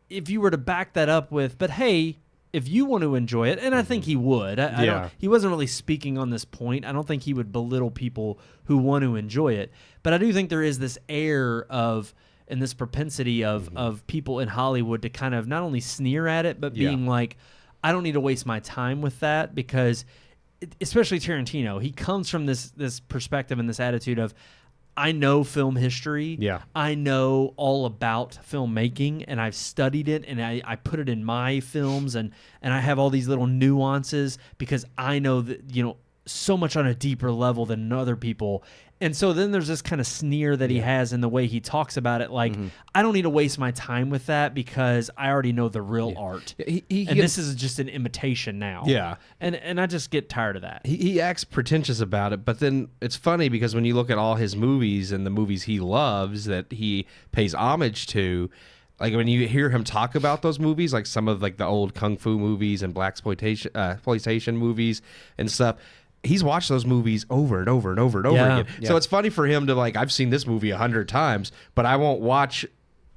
if you were to back that up with, but hey, if you want to enjoy it, and I think he would. He wasn't really speaking on this point. I don't think he would belittle people who want to enjoy it. But I do think there is this air of, and this propensity of people in Hollywood to kind of not only sneer at it, but being like, I don't need to waste my time with that because, especially Tarantino, he comes from this perspective and this attitude of, I know film history. Yeah. I know all about filmmaking, and I've studied it, and I put it in my films, and I have all these little nuances because I know that, so much on a deeper level than other people. And so then there's this kind of sneer that he has in the way he talks about it. Like, I don't need to waste my time with that because I already know the real art. This is just an imitation now. Yeah. And I just get tired of that. He acts pretentious about it, but then it's funny because when you look at all his movies and the movies he loves that he pays homage to, like when you hear him talk about those movies, like some of like the old kung fu movies and blaxploitation movies and stuff, he's watched those movies over and over and over and over again. Yeah. So it's funny for him to like, I've seen this movie 100 times, but I won't watch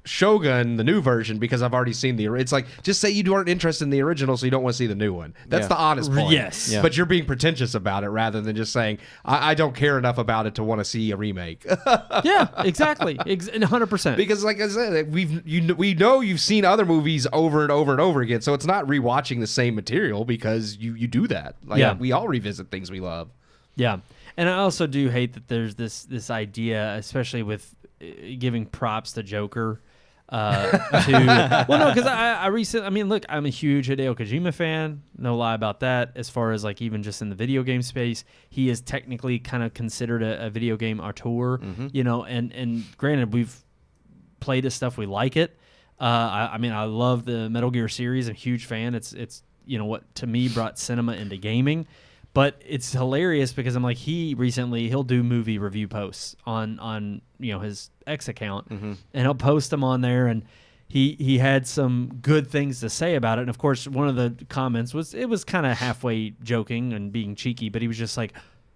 Shogun, the new version, because I've already seen it's like, just say you aren't interested in the original, so you don't want to see the new one. That's the honest point. Yes. Yeah. But you're being pretentious about it rather than just saying, I don't care enough about it to want to see a remake. Yeah, exactly. 100%. Because like I said, we know you've seen other movies over and over and over again, so it's not rewatching the same material because you do that. Like we all revisit things we love. Yeah. And I also do hate that there's this idea, especially with giving props to Joker. Because I mean, look, I'm a huge Hideo Kojima fan, no lie about that. As far as like even just in the video game space, he is technically kind of considered a video game auteur, you know. And granted, we've played his stuff, we like it. I mean, I love the Metal Gear series. I'm a huge fan. It's you know what to me brought cinema into gaming. But it's hilarious because I'm like, he'll do movie review posts on you know his X account, and he'll post them on there, and he had some good things to say about it. And of course, one of the comments was kind of halfway joking and being cheeky, but he was just like,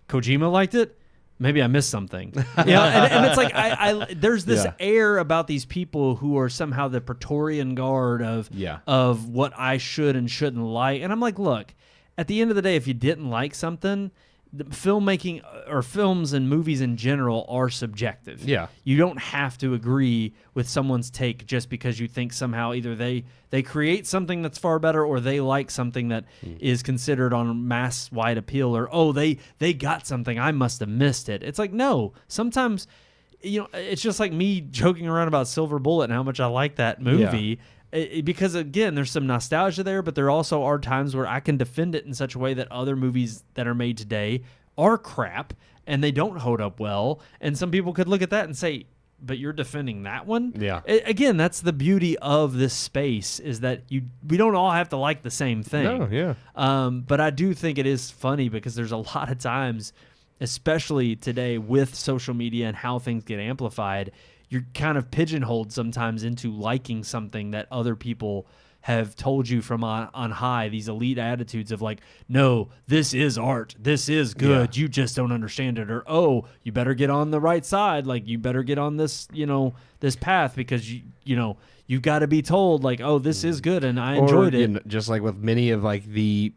Kojima liked it. Maybe I missed something, you know. And it's like there's this air about these people who are somehow the Praetorian Guard of what I should and shouldn't like, and I'm like, look. At the end of the day, if you didn't like something, filmmaking or films and movies in general are subjective. Yeah. You don't have to agree with someone's take just because you think somehow either they create something that's far better or they like something that is considered on mass wide appeal, or they got something, I must have missed it. It's like, no, sometimes, you know, it's just like me joking around about Silver Bullet and how much I like that movie. Yeah. Because again, there's some nostalgia there, but there also are times where I can defend it in such a way that other movies that are made today are crap and they don't hold up well. And some people could look at that and say, but you're defending that one? Yeah. Again, that's the beauty of this space, is that we don't all have to like the same thing. No, yeah. But I do think it is funny because there's a lot of times, especially today with social media and how things get amplified, you're kind of pigeonholed sometimes into liking something that other people have told you from on high, these elite attitudes of like, no, this is art, this is good, you just don't understand it, or oh, you better get on the right side, like you better get on this, you know, this path because you know you've got to be told like, oh, this is good and I enjoyed it. You know, just like with many of like the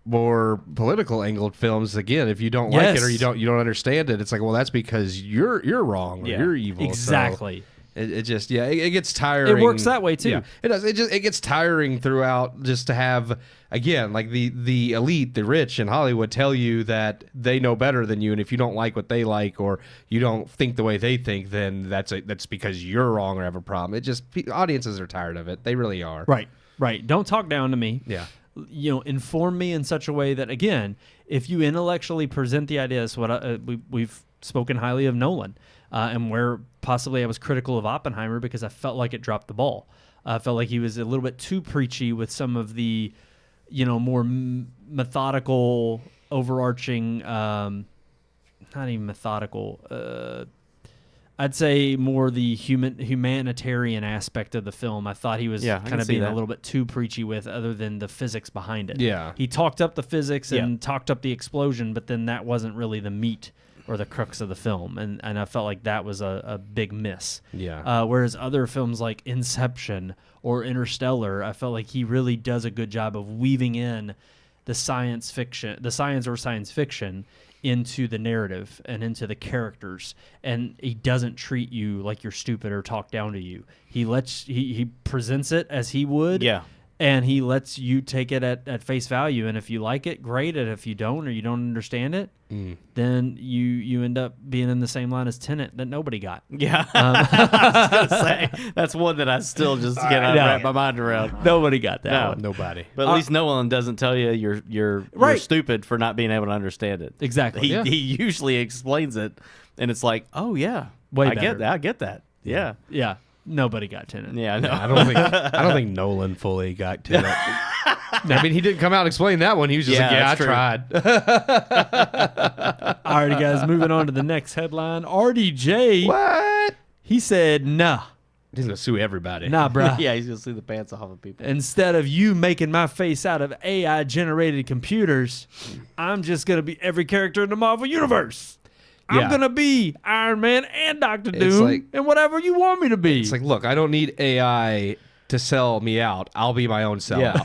more political angled films, again, if you don't like it or you don't understand it, it's like, well, that's because you're wrong or you're evil. Exactly. So it just it gets tiring. It works that way too. Yeah, it does. It gets tiring throughout just to have, again, like the elite, the rich in Hollywood tell you that they know better than you, and if you don't like what they like or you don't think the way they think, then that's because you're wrong or have a problem. It just, audiences are tired of it. They really are. Right. Don't talk down to me. Yeah. You know, inform me in such a way that, again, if you intellectually present the ideas, we've spoken highly of Nolan, and where possibly I was critical of Oppenheimer because I felt like it dropped the ball. I felt like he was a little bit too preachy with some of the, you know, more methodical, overarching, not even methodical, I'd say more the humanitarian aspect of the film. I thought he was kind of being a little bit too preachy with, other than the physics behind it. Yeah, he talked up the physics and talked up the explosion, but then that wasn't really the meat or the crux of the film, and I felt like that was a big miss. Yeah. Whereas other films like Inception or Interstellar, I felt like he really does a good job of weaving in the science or science fiction into the narrative and into the characters, and he doesn't treat you like you're stupid or talk down to you. He presents it as he would, and he lets you take it at face value, and if you like it, great, and if you don't or you don't understand it, then you end up being in the same line as Tenet that nobody got. Yeah. I was gonna say, that's one that I still just can't wrap my mind around. Nobody got that one. Nobody. But at least Nolan doesn't tell you you're stupid for not being able to understand it. Exactly. He usually explains it, and it's like, oh yeah, I get that. Yeah. Yeah. Nobody got Tenet. Yeah, no. I don't think Nolan fully got Tenet. I mean, he didn't come out and explain that one. He was just like, I tried. All right, guys, moving on to the next headline. RDJ. What? He said, nah. He's going to sue everybody. Nah, bro. Yeah, he's going to sue the pants off of people. Instead of you making my face out of AI-generated computers, I'm just going to be every character in the Marvel Universe. I'm Yeah. going to be Iron Man and Dr. It's Doom like- and whatever you want me to be. It's like, look, I don't need AI to sell me out. I'll be my own sellout.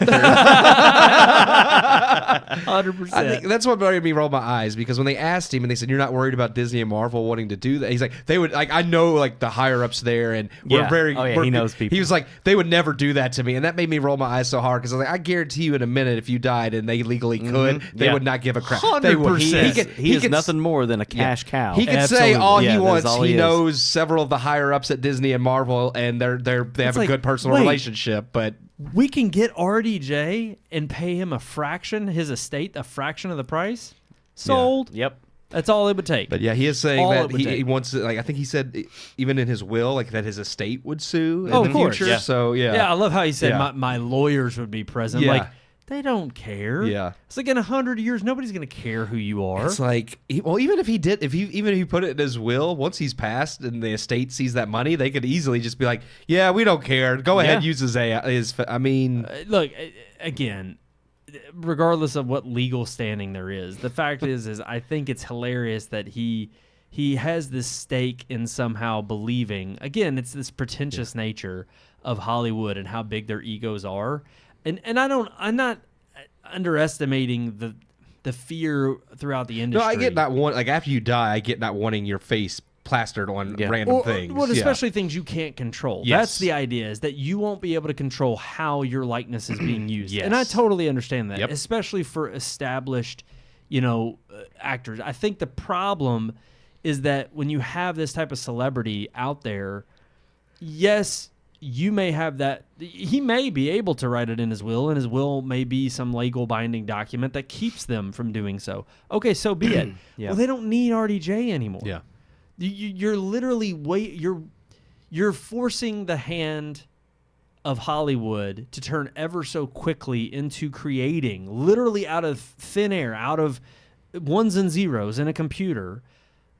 100%. I think that's what made me roll my eyes, because when they asked him and they said, "You're not worried about Disney and Marvel wanting to do that," he's like, "They would like. I know like the higher ups there, and we're Yeah. very. Oh, yeah, we're- he knows people. He was like, they would never do that to me, and that made me roll my eyes so hard, because I was like, I guarantee you, in a minute, if you died and they legally could, they Yeah. would not give a crap. They would. 100%. He is nothing more than a cash cow. He could Absolutely. say all Yeah, he that's wants. all He he is. knows several of the higher ups at Disney and Marvel, and they have a like, good personal wait. relationship. But we can get RDJ and pay him a fraction, his estate, a fraction of the price. Sold. Yep. That's all it would take. But yeah, he is saying All that it would take. he wants to, like, I think he said even in his will, like, that his estate would sue in Oh, the of course. future. Yeah. So yeah, I love how he said Yeah. my lawyers would be present. Yeah. Like, they don't care. Yeah. It's like in 100 years, nobody's going to care who you are. It's like, well, even if he did, even if he put it in his will, once he's passed and the estate sees that money, they could easily just be like, yeah, we don't care. Go ahead, use his AI. I mean, Look, again, regardless of what legal standing there is, the fact is I think it's hilarious that he has this stake in somehow believing, again, it's this pretentious nature of Hollywood and how big their egos are. And I'm not underestimating the fear throughout the no, industry. I get not want, like, after you die, I get not wanting your face plastered on random things. Well, Yeah. especially things you can't control. Yes. That's the idea, is that you won't be able to control how your likeness is being used. Yes. And I totally understand that, Yep. especially for established, actors. I think the problem is that when you have this type of celebrity out there, yes, you may have that. He may be able to write it in his will, and his will may be some legal binding document that keeps them from doing so. Okay, so be it. Yeah. Well, they don't need RDJ anymore. Yeah. You're literally you're forcing the hand of Hollywood to turn ever so quickly into creating, literally out of thin air, out of ones and zeros in a computer,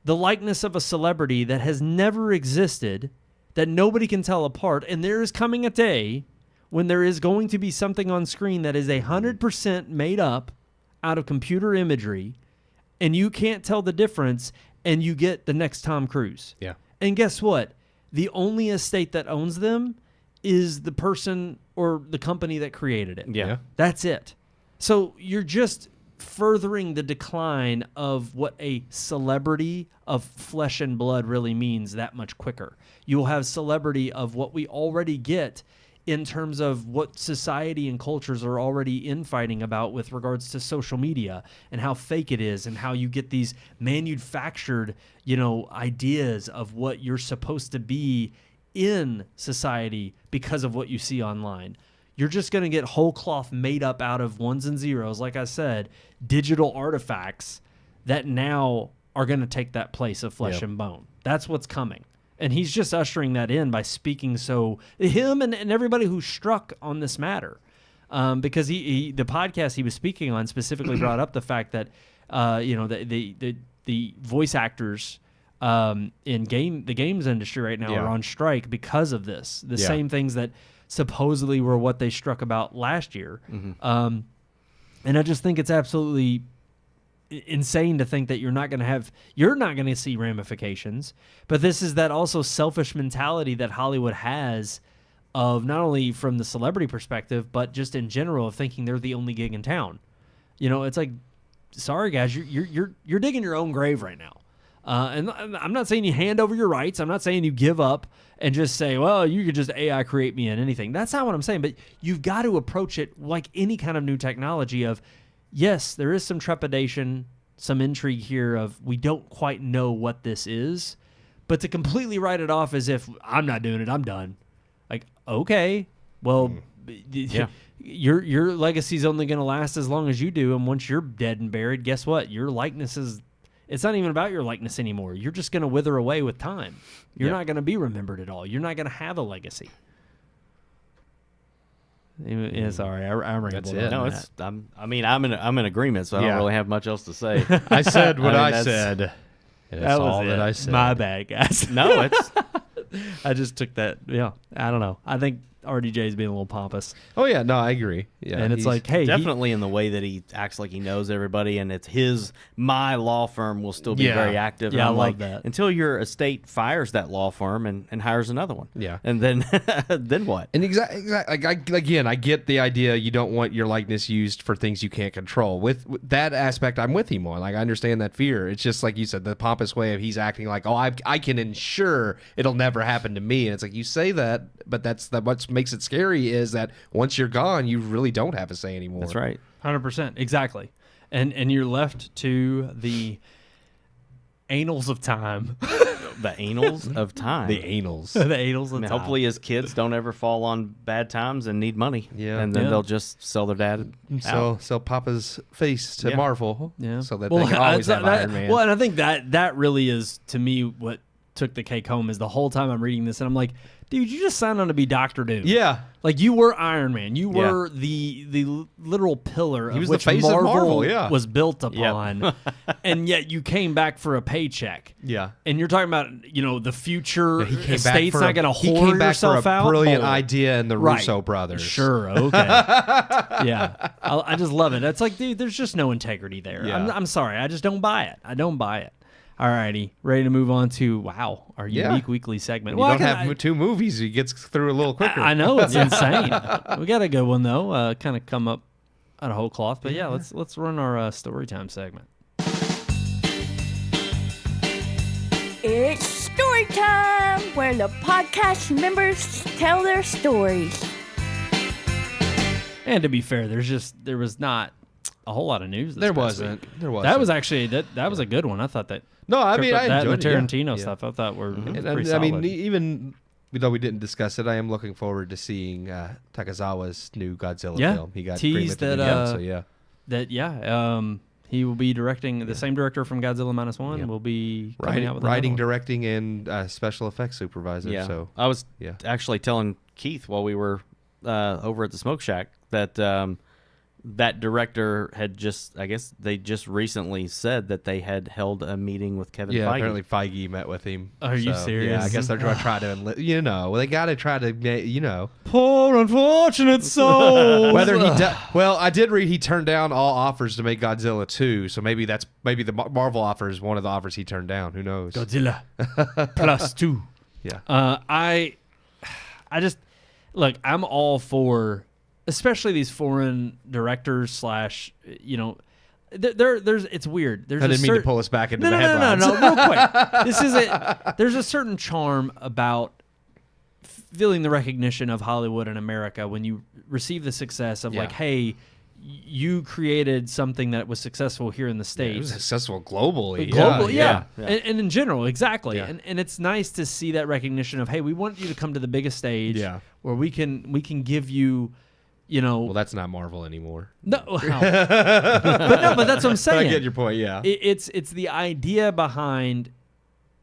the likeness of a celebrity that has never existed, that nobody can tell apart. And there is coming a day when there is going to be something on screen that is 100% made up out of computer imagery, and you can't tell the difference, and you get the next Tom Cruise. Yeah. And guess what? The only estate that owns them is the person or the company that created it. Yeah. That's it. So you're just furthering the decline of what a celebrity of flesh and blood really means that much quicker. You'll have celebrity of what we already get in terms of what society and cultures are already infighting about with regards to social media and how fake it is and how you get these manufactured, ideas of what you're supposed to be in society because of what you see online. You're just going to get whole cloth made up out of ones and zeros, like I said, digital artifacts that now are going to take that place of flesh and bone. That's what's coming. And he's just ushering that in by speaking so, him and everybody who struck on this matter. Because the podcast he was speaking on specifically brought up the fact that, the voice actors in the games industry right now are on strike because of this. The same things that supposedly were what they struck about last year. And I just think it's absolutely insane to think that you're not going to see ramifications. But this is that also selfish mentality that Hollywood has of not only from the celebrity perspective, but just in general of thinking they're the only gig in town. It's like, sorry guys, you're digging your own grave right now. And I'm not saying you hand over your rights. I'm not saying you give up and just say, well, you could just AI create me in anything. That's not what I'm saying. But you've got to approach it like any kind of new technology of, yes, there is some trepidation, some intrigue here of we don't quite know what this is. But to completely write it off as if I'm not doing it, I'm done. Like, okay, well, your legacy's only going to last as long as you do. And once you're dead and buried, guess what? Your likeness is... It's not even about your likeness anymore. You're just going to wither away with time. You're not going to be remembered at all. You're not going to have a legacy. Yeah, sorry, I rambled. That's on it. No, that. I'm in agreement, so I don't really have much else to say. I said what I mean, I that's- said. And That that's was all it. that I said. My bad, guys. No, it's I just took that. Yeah, I don't know. I think RDJ is being a little pompous. Oh yeah, no, I agree. Yeah, And it's he's- like, hey, Definitely in the way that he acts like he knows everybody, and it's my law firm will still be Yeah. very active. Yeah, and I I'm love like, that. until your estate fires that law firm and hires another one. Yeah. And then then what? And exactly. Again, I get the idea. You don't want your likeness used for things you can't control. With that aspect, I'm with him on. Like, I understand that fear. It's just like you said, the pompous way of he's acting like, oh, I can ensure it'll never happen to me. And it's like, you say that, but that's what makes it scary is that once you're gone, you really don't have a say anymore. That's right. 100%, exactly. And you're left to the annals of time. The annals of time. The anals. The annals of I mean, time. hopefully his kids don't ever fall on bad times and need money. Yeah. And then Yeah. they'll just sell their dad out. Sell Papa's face to Yeah. Marvel. Yeah. So that they can always have Iron Man. Well, and I think that really is, to me, what took the cake home is the whole time I'm reading this and I'm like, dude, you just signed on to be Dr. Doom. yeah. Like, you were Iron Man. You Yeah. were the literal pillar of was the which face of Marvel, Marvel, yeah. was built upon. And yet you came back for a paycheck. Yeah. And you're talking about, the future. He came back estate's for not going to he whore came back for yourself a out. brilliant Bold. idea in the Right. Russo brothers. Sure. Okay. Yeah. I just love it. It's like, dude, there's just no integrity there. Yeah. I'm sorry. I just don't buy it. I don't buy it. All righty. Ready to move on to, our Yeah. unique weekly segment. You Well, don't have two movies. He gets through a little quicker. I know, it's insane. We got a good one, though. Kind of come up out of whole cloth. But yeah, let's run our story time segment. It's story time, where the podcast members tell their stories. And to be fair, there was not a whole lot of news. There past wasn't. week. There wasn't. That was actually that was a good one. I thought that. No, I mean, I that and enjoyed the it, yeah. Tarantino Yeah. stuff. I thought were And, pretty I mean, solid. even though we didn't discuss it, I am looking forward to seeing Takazawa's new Godzilla Yeah. film. He got Teased greenlit to that, do so yeah. He will be directing. The same director from Godzilla -1 Yeah. will be coming out with Writing, another one. directing, and special effects supervisor. Yeah. So I was yeah. actually telling Keith while we were over at the Smoke Shack that that director had they just recently said that they had held a meeting with Kevin Yeah, Feige. apparently Feige met with him. Are you So, serious? Yeah, I guess they're going to try to, they got to try to, Poor unfortunate soul. whether he well, I did read he turned down all offers to make Godzilla 2, so maybe the Marvel offer is one of the offers he turned down. Who knows? Godzilla +2. Yeah. I just look. I'm all for, especially these foreign directors / there's it's weird. There's I a didn't mean to certain- pull us back into No, the headlines. no, real quick. This is it. There's a certain charm about feeling the recognition of Hollywood and America when you receive the success of Yeah. like, hey, you created something that was successful here in the Yeah, it was States. successful globally. Global, yeah. And in general, exactly. Yeah. And it's nice to see that recognition of, hey, we want you to come to the biggest stage Yeah. where we can give you, Well, that's not Marvel anymore. no, but that's what I'm But saying. I get your point. Yeah. It's the idea behind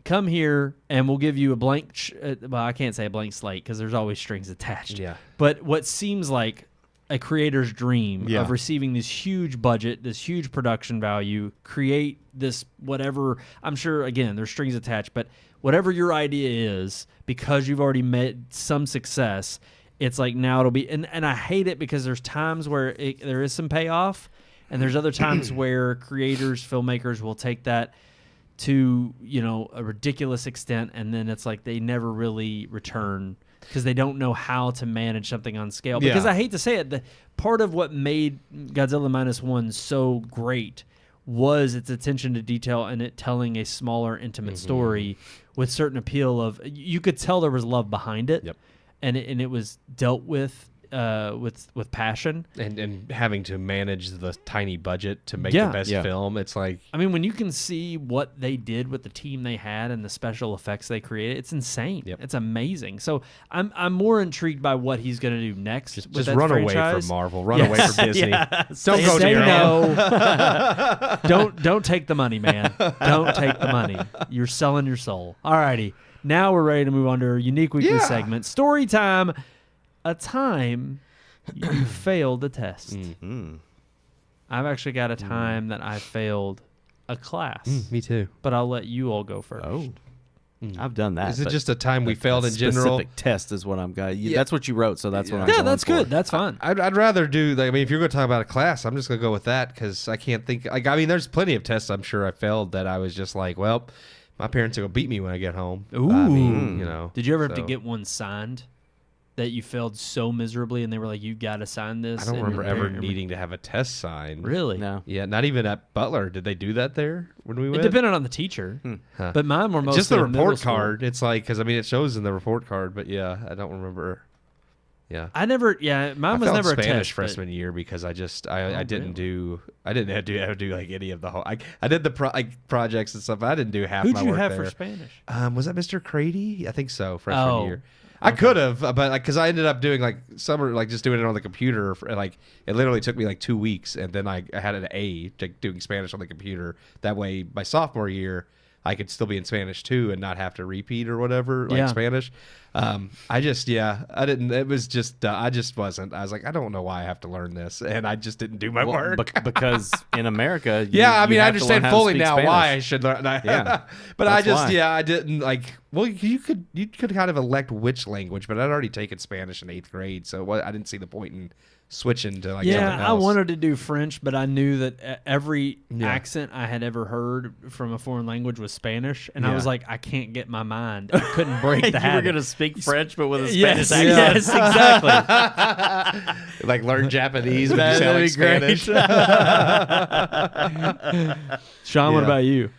come here and we'll give you a blank well, I can't say a blank slate because there's always strings attached. Yeah. But what seems like a creator's dream Yeah. of receiving this huge budget, this huge production value, create this whatever, I'm sure again there's strings attached, but whatever your idea is, because you've already made some success, it's like now it'll be and I hate it because there's times where there is some payoff and there's other times where creators, filmmakers will take that to, a ridiculous extent, and then it's like they never really return because they don't know how to manage something on scale. Because Yeah. I hate to say it, the part of what made Godzilla -1 so great was its attention to detail and it telling a smaller, intimate story with certain appeal of, you could tell there was love behind it. Yep. And it was dealt with passion. And having to manage the tiny budget to make Yeah. the best Yeah. film, it's like I mean, when you can see what they did with the team they had and the special effects they created, it's insane. Yep. It's amazing. So I'm more intrigued by what he's going to do next. with just that run away franchise. from Marvel, run Yes. away from Disney. Don't Say go to your no. don't take the money, man. Don't take the money. You're selling your soul. Alrighty. Now we're ready to move on to our unique weekly Yeah. segment. Story time. A time you failed the test. Mm. I've actually got a time that I failed a class. Me too. But I'll let you all go first. Oh. I've done that. Is it but just a time we failed a in general? Specific test is what I'm going. That's what you wrote, so that's what I'm Yeah, going that's for. good. That's fine. I'd rather do. Like, I mean, if you're going to talk about a class, I'm just going to go with that because I can't think. Like, I mean, there's plenty of tests I'm sure I failed that I was just like, well, my parents are going to beat me when I get home. Ooh. I mean, you know. Did you ever have to so. get one signed that you failed so miserably and they were like, you got to sign this? I don't and remember your ever parent- needing to have a test signed. Really? No. Yeah, not even at Butler. Did they do that there when we It went? depended on the teacher. Huh. But mine were mostly Just the in middle report school. card. It's like, because I mean, it shows in the report card, but yeah, I don't remember. Yeah. I never, yeah, mine I was failed never a Spanish test. but- freshman year because I just I Oh, didn't really? I didn't have to do like any of the whole I did the projects and stuff. But I didn't do half Who'd my you work have there. for Spanish? Was that Mr. Crady? I think so. Freshman Oh, year. I could have, but because I ended up doing like summer, like just doing it on the computer. Like it literally took me like 2 weeks, and then I had an A doing Spanish on the computer. That way, my sophomore year, I could still be in Spanish too, and not have to repeat or whatever like Yeah. Spanish. I didn't. It was just I just wasn't. I was like, I don't know why I have to learn this, and I just didn't do my Well, work. because in America, Yeah, I mean, I have to learn understand how to fully speak now Spanish. why I should learn. Yeah, but I that's just, why. yeah, I didn't like. Well, you could kind of elect which language, but I'd already taken Spanish in 8th grade, so I didn't see the point in switching to like something Yeah, I else. wanted to do French, but I knew that every Yeah. accent I had ever heard from a foreign language was Spanish, and I Yeah. was like, I can't get my mind. I couldn't break the you were habit. going to speak French, but with a Yes, Spanish accent. yes, exactly. like learn Japanese, but you That'd sound like be great. Spanish. Sean, what Yeah. about you?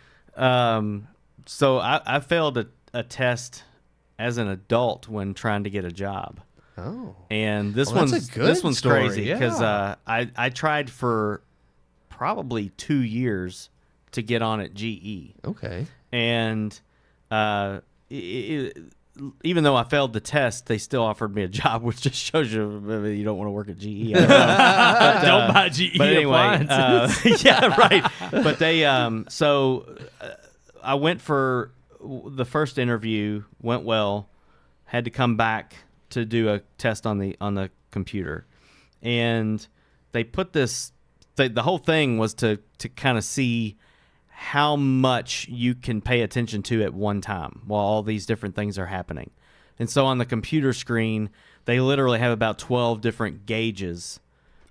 So I failed a test as an adult when trying to get a job. Oh, And this Well, that's one's a good this one's story, crazy because yeah. I tried for probably 2 years to get on at GE, okay. and even though I failed the test, they still offered me a job, which just shows you don't want to work at GE. I don't know. Don't buy GE But anyway, appliances. yeah, right. But they I went for the first interview, went well, had to come back to do a test on the computer, and they put this. The whole thing was to kind of see how much you can pay attention to at one time while all these different things are happening. And so on the computer screen, they literally have about 12 different gauges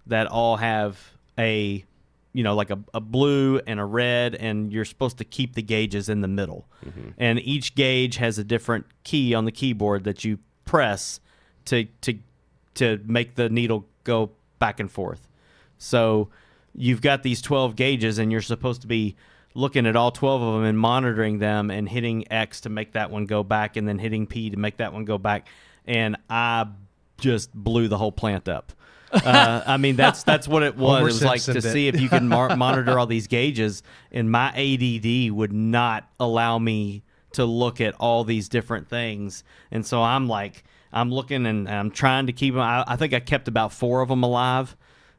that all have like a blue and a red, and you're supposed to keep the gauges in the middle. Mm-hmm. And each gauge has a different key on the keyboard that you press to make the needle go back and forth. So you've got these 12 gauges, and you're supposed to be looking at all 12 of them and monitoring them and hitting X to make that one go back, and then hitting P to make that one go back. And I just blew the whole plant up. I mean, that's what it was. Homer It was like Simpsoned to it. see if you can monitor all these gauges, and my ADD would not allow me to look at all these different things. And so I'm looking and I'm trying to keep them. I think I kept about 4 of them alive,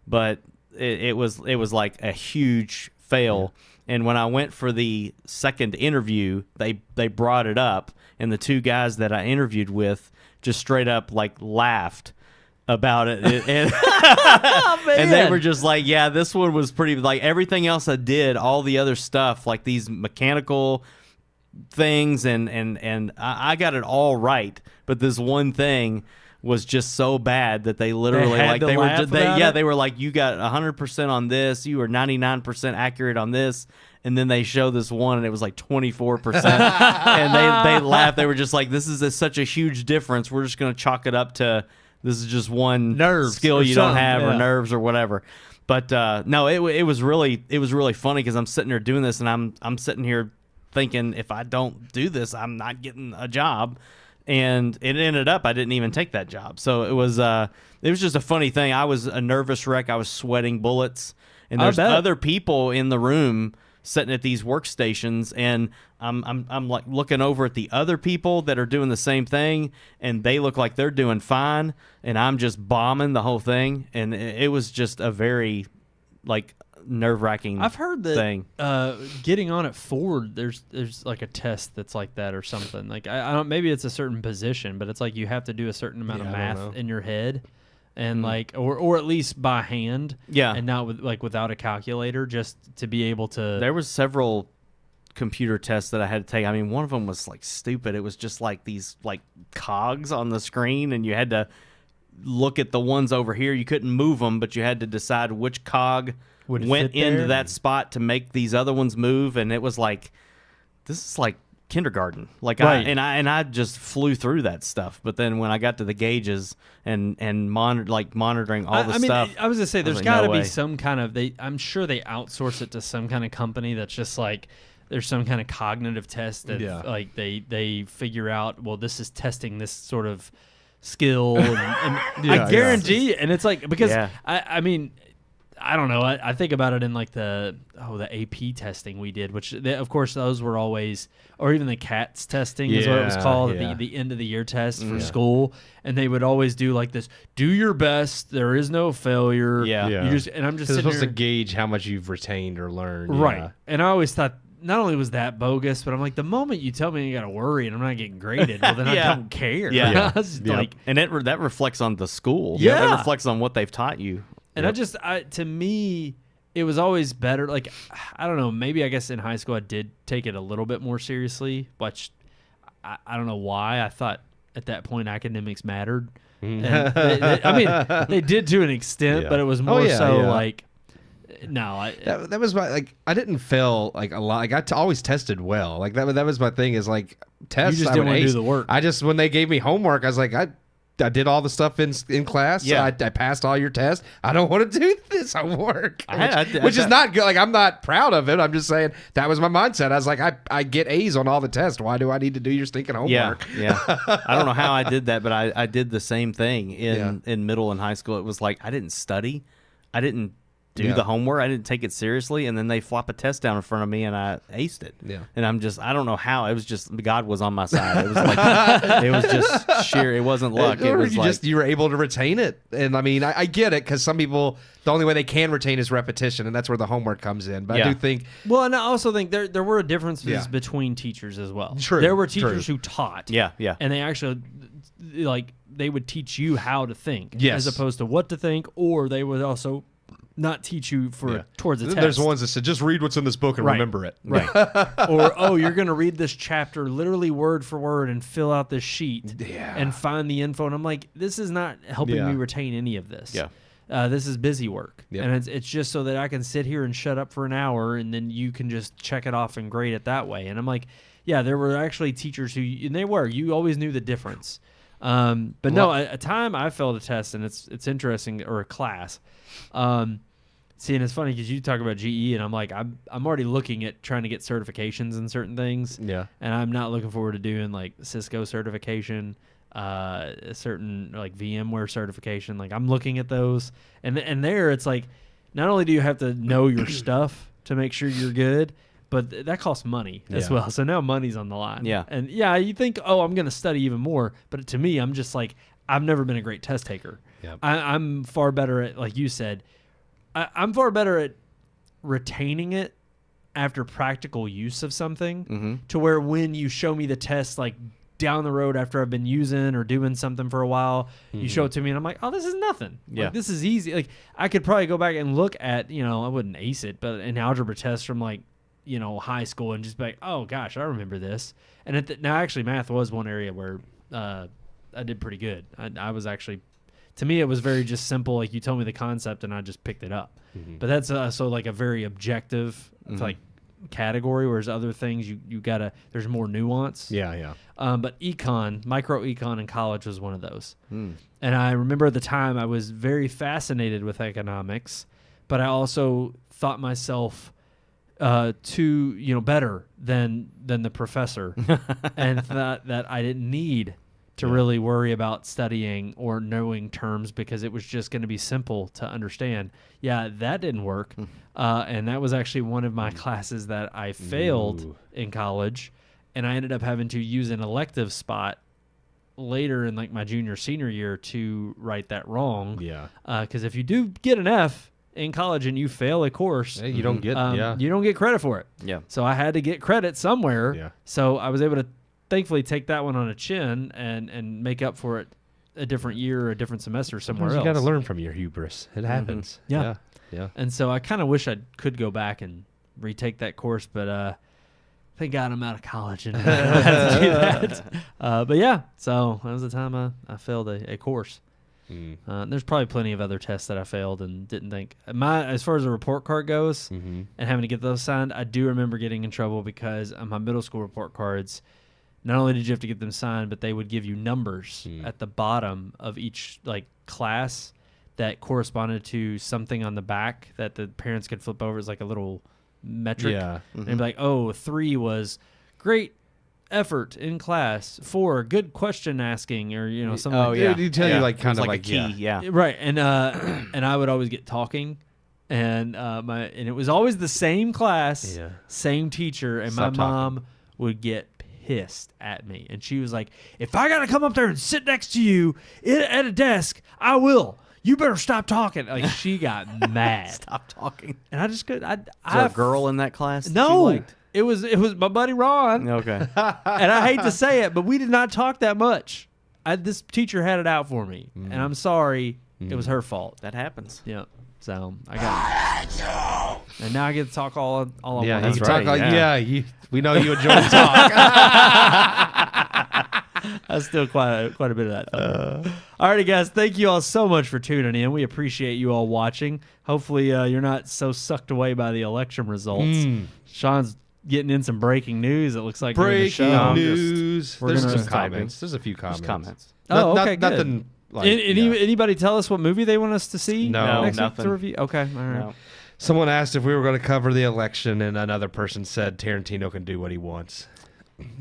but it was like a huge fail. And when I went for the second interview, they brought it up, and the 2 guys that I interviewed with just straight up like laughed about it, and, and they were just like, yeah, this one was pretty, like everything else I did, all the other stuff, like these mechanical things, and I got it all right, but this one thing was just so bad that they literally they were like, you got 100% on this, you were 99% accurate on this, and then they show this one and it was like 24%, and they laughed. They were just like, this is such a huge difference, we're just going to chalk it up to this is just one Nerves skill or you don't something, have, or yeah. nerves or whatever. But no, it was really funny because I'm sitting there doing this, and I'm sitting here thinking, if I don't do this, I'm not getting a job. And it ended up I didn't even take that job. So it was just a funny thing. I was a nervous wreck. I was sweating bullets, and there's bet. other people in the room sitting at these workstations, and I'm like looking over at the other people that are doing the same thing, and they look like they're doing fine, and I'm just bombing the whole thing, and it was just a very like nerve-wracking I've heard that thing. Getting on at Ford, there's like a test that's like that or something. Like I don't, maybe it's a certain position, but it's like you have to do a certain amount of Yeah, I don't math know. in your head, and like or at least by hand. Yeah. and not without a calculator, just to be able to. There was several computer tests that I had to take. I mean, one of them was like stupid. It was just like these like cogs on the screen, and you had to look at the ones over here. You couldn't move them, but you had to decide which cog Would went fit there? into that spot to make these other ones move. And it was like, this is like kindergarten. Like Right. I just flew through that stuff. But then when I got to the gauges and monitoring all the stuff, I was gonna say there's like, got to no be way. some kind of I'm sure they outsource it to some kind of company that's just like there's some kind of cognitive test that like they figure out. Well, this is testing this sort of skill, and I guarantee. And it's like because I mean. I don't know. I think about it in like the AP testing we did, which of course those were always, or even the CATS testing is what it was called, the end of the year test for school, and they would always do like this: do your best. There is no failure. Yeah. You just and I'm just It's sitting supposed to here, gauge how much you've retained or learned. right. Yeah. And I always thought not only was that bogus, but I'm like, the moment you tell me I got to worry and I'm not getting graded, well then I don't care. Yeah. I was like, and that reflects on the school. Yeah. That reflects on what they've taught you. and to me, it was always better. Like, I don't know, maybe I guess in high school I did take it a little bit more seriously, which I don't know why. I thought at that point academics mattered. And I mean, they did to an extent, but it was more like, no. That was my, like, I didn't fail, like, a lot. Like, I always tested well. Like, that was my thing is, like, tests. You just I didn't would want to ace. do the work. I just, when they gave me homework, I was like, I did all the stuff in class. Yeah. I passed all your tests. I don't want to do this homework. I Which is not good. Like, I'm not proud of it. I'm just saying that was my mindset. I was like, I get A's on all the tests. Why do I need to do your stinking homework? Yeah. I don't know how I did that, but I did the same thing in middle and high school. It was like I didn't study. I didn't do the homework. I didn't take it seriously, and then they flop a test down in front of me, and I aced it. Yeah. And I don't know how. It was just God was on my side. It was like it was just sheer. It wasn't luck. It Or was you were able to retain it. And I mean, I get it because some people, the only way they can retain is repetition, and that's where the homework comes in. But I do think, Well, and I also think there were differences Yeah. between teachers as well. True, There were true. teachers who taught. Yeah. And they actually, like, they would teach you how to think Yes. as opposed to what to think, or they would also not teach you towards a then test. there's ones that said, just read what's in this book and Right. remember it. Right. Or, oh, you're going to read this chapter literally word for word and fill out this sheet and find the info. And I'm like, this is not helping me retain any of this. Yeah. This is busy work. Yep. And it's just so that I can sit here and shut up for an hour and then you can just check it off and grade it that way. And I'm like, yeah, there were actually teachers you always knew the difference. But no, a time I failed a test, and it's interesting, or a class. See, and it's funny because you talk about GE, and I'm like, I'm already looking at trying to get certifications in certain things. Yeah. And I'm not looking forward to doing like Cisco certification, a certain like VMware certification. Like I'm looking at those, and there it's like, not only do you have to know your stuff to make sure you're good, but that costs money as well. So now money's on the line. Yeah. And yeah, you think, oh, I'm going to study even more. But to me, I'm just like, I've never been a great test taker. Yep. I'm far better at, like you said, I'm far better at retaining it after practical use of something to where when you show me the test, like down the road after I've been using or doing something for a while, you show it to me and I'm like, oh, this is nothing. Yeah. Like, this is easy. Like I could probably go back and look at, I wouldn't ace it, but an algebra test from like, high school and just be like, oh gosh, I remember this. And now actually math was one area where I did pretty good. I was actually, to me, it was very just simple. Like you told me the concept and I just picked it up. But that's so like a very objective like category, whereas other things you gotta, there's more nuance. Yeah. But micro econ in college was one of those. And I remember at the time I was very fascinated with economics, but I also thought myself too better than the professor, and thought that I didn't need to really worry about studying or knowing terms because it was just going to be simple to understand. Yeah, that didn't work. And that was actually one of my classes that I failed in college, and I ended up having to use an elective spot later in like my junior senior year to right that wrong. Yeah. Because if you do get an F in college and you fail a course, You don't get, you don't get credit for it. Yeah. So I had to get credit somewhere. Yeah. So I was able to thankfully take that one on a chin and make up for it a different year or a different semester somewhere You else. got to learn from your hubris. It happens. Yeah. Yeah. And so I kind of wish I could go back and retake that course, but Thank God I'm out of college and I don't have to do that. But yeah, so that was the time I failed a course. There's probably plenty of other tests that I failed and didn't think. As far as the report card goes and having to get those signed, I do remember getting in trouble because on my middle school report cards, not only did you have to get them signed, but they would give you numbers at the bottom of each class that corresponded to something on the back that the parents could flip over as like a little metric. Yeah. And they'd be like, oh, 3 was great effort in class, 4 good question asking, or something like that. You tell you kind of like a key, right. And and I would always get talking, and it was always the same class, same teacher, and my mom would get pissed at me, and she was like, if I gotta come up there and sit next to you at a desk, I will. You better stop talking. Like, she got mad. Stop talking. And I just couldn't. Was there a girl in that class that no, you liked? It was my buddy Ron. Okay. And I hate to say it, but we did not talk that much. This teacher had it out for me, and I'm sorry. It was her fault. That happens. Yeah. So I got it. And now I get to talk all I want. Yeah, that's you right. Talk we know you enjoy the talk. That's still quite a bit of that. Alrighty, guys. Thank you all so much for tuning in. We appreciate you all watching. Hopefully, you're not so sucked away by the election results. Sean's getting in some breaking news. It looks like breaking news. There's some comments. There's a few comments. Oh, okay, good. Nothing. Anybody tell us what movie they want us to see? No, next nothing. week to review? Okay, all right. No. Someone asked if we were going to cover the election, and another person said Tarantino can do what he wants.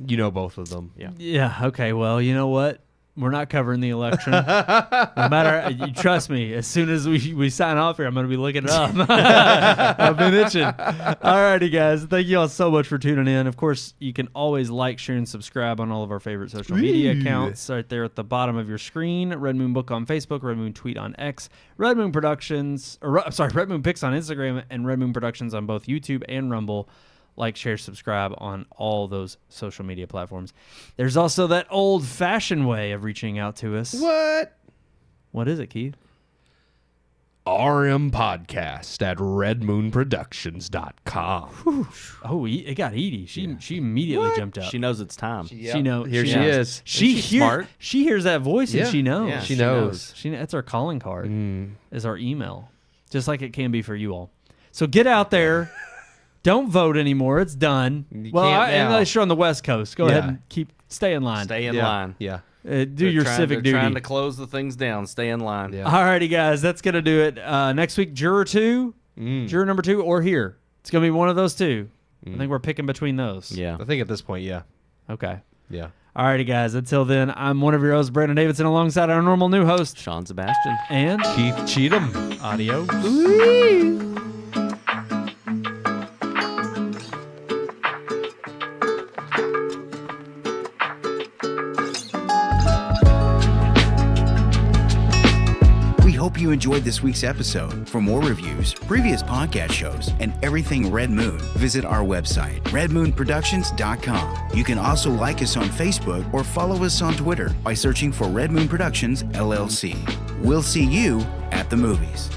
You know both of them. Yeah. Okay. Well, you know what? We're not covering the election. No matter, you trust me. As soon as we sign off here, I'm going to be looking it up. I've been itching. Alrighty, guys. Thank you all so much for tuning in. Of course, you can always like, share, and subscribe on all of our favorite social media accounts right there at the bottom of your screen. Red Moon Book on Facebook, Red Moon Tweet on X, Red Moon Productions, Red Moon Picks on Instagram, and Red Moon Productions on both YouTube and Rumble. Like, share, subscribe on all those social media platforms. There's also that old-fashioned way of reaching out to us. What is it, Keith? RMPodcast at redmoonproductions.com. Oh, it got Edie. She immediately jumped up. She knows it's time. She knows. Here she is. She's smart. She hears that voice and she knows. Yeah, she knows. That's our calling card. Is our email, just like it can be for you all. So get out there. Don't vote anymore. It's done. Unless you're on the West Coast, go ahead and stay in line. Stay in line. Yeah. Do your civic duty. They're trying to close the things down. Stay in line. Yeah. Alrighty, guys. That's going to do it. Next week, Juror 2, Juror number 2, or here. It's going to be one of those two. I think we're picking between those. Yeah. I think at this point, yeah. Okay. Yeah. Alrighty, guys. Until then, I'm one of your hosts, Brandon Davidson, alongside our normal new host, Sean Sebastian. And Keith Cheatham. Adios. Hope you enjoyed this week's episode. For more reviews, previous podcast shows, and everything Red Moon, visit our website, redmoonproductions.com. You can also like us on Facebook or follow us on Twitter by searching for Red Moon Productions, LLC. We'll see you at the movies.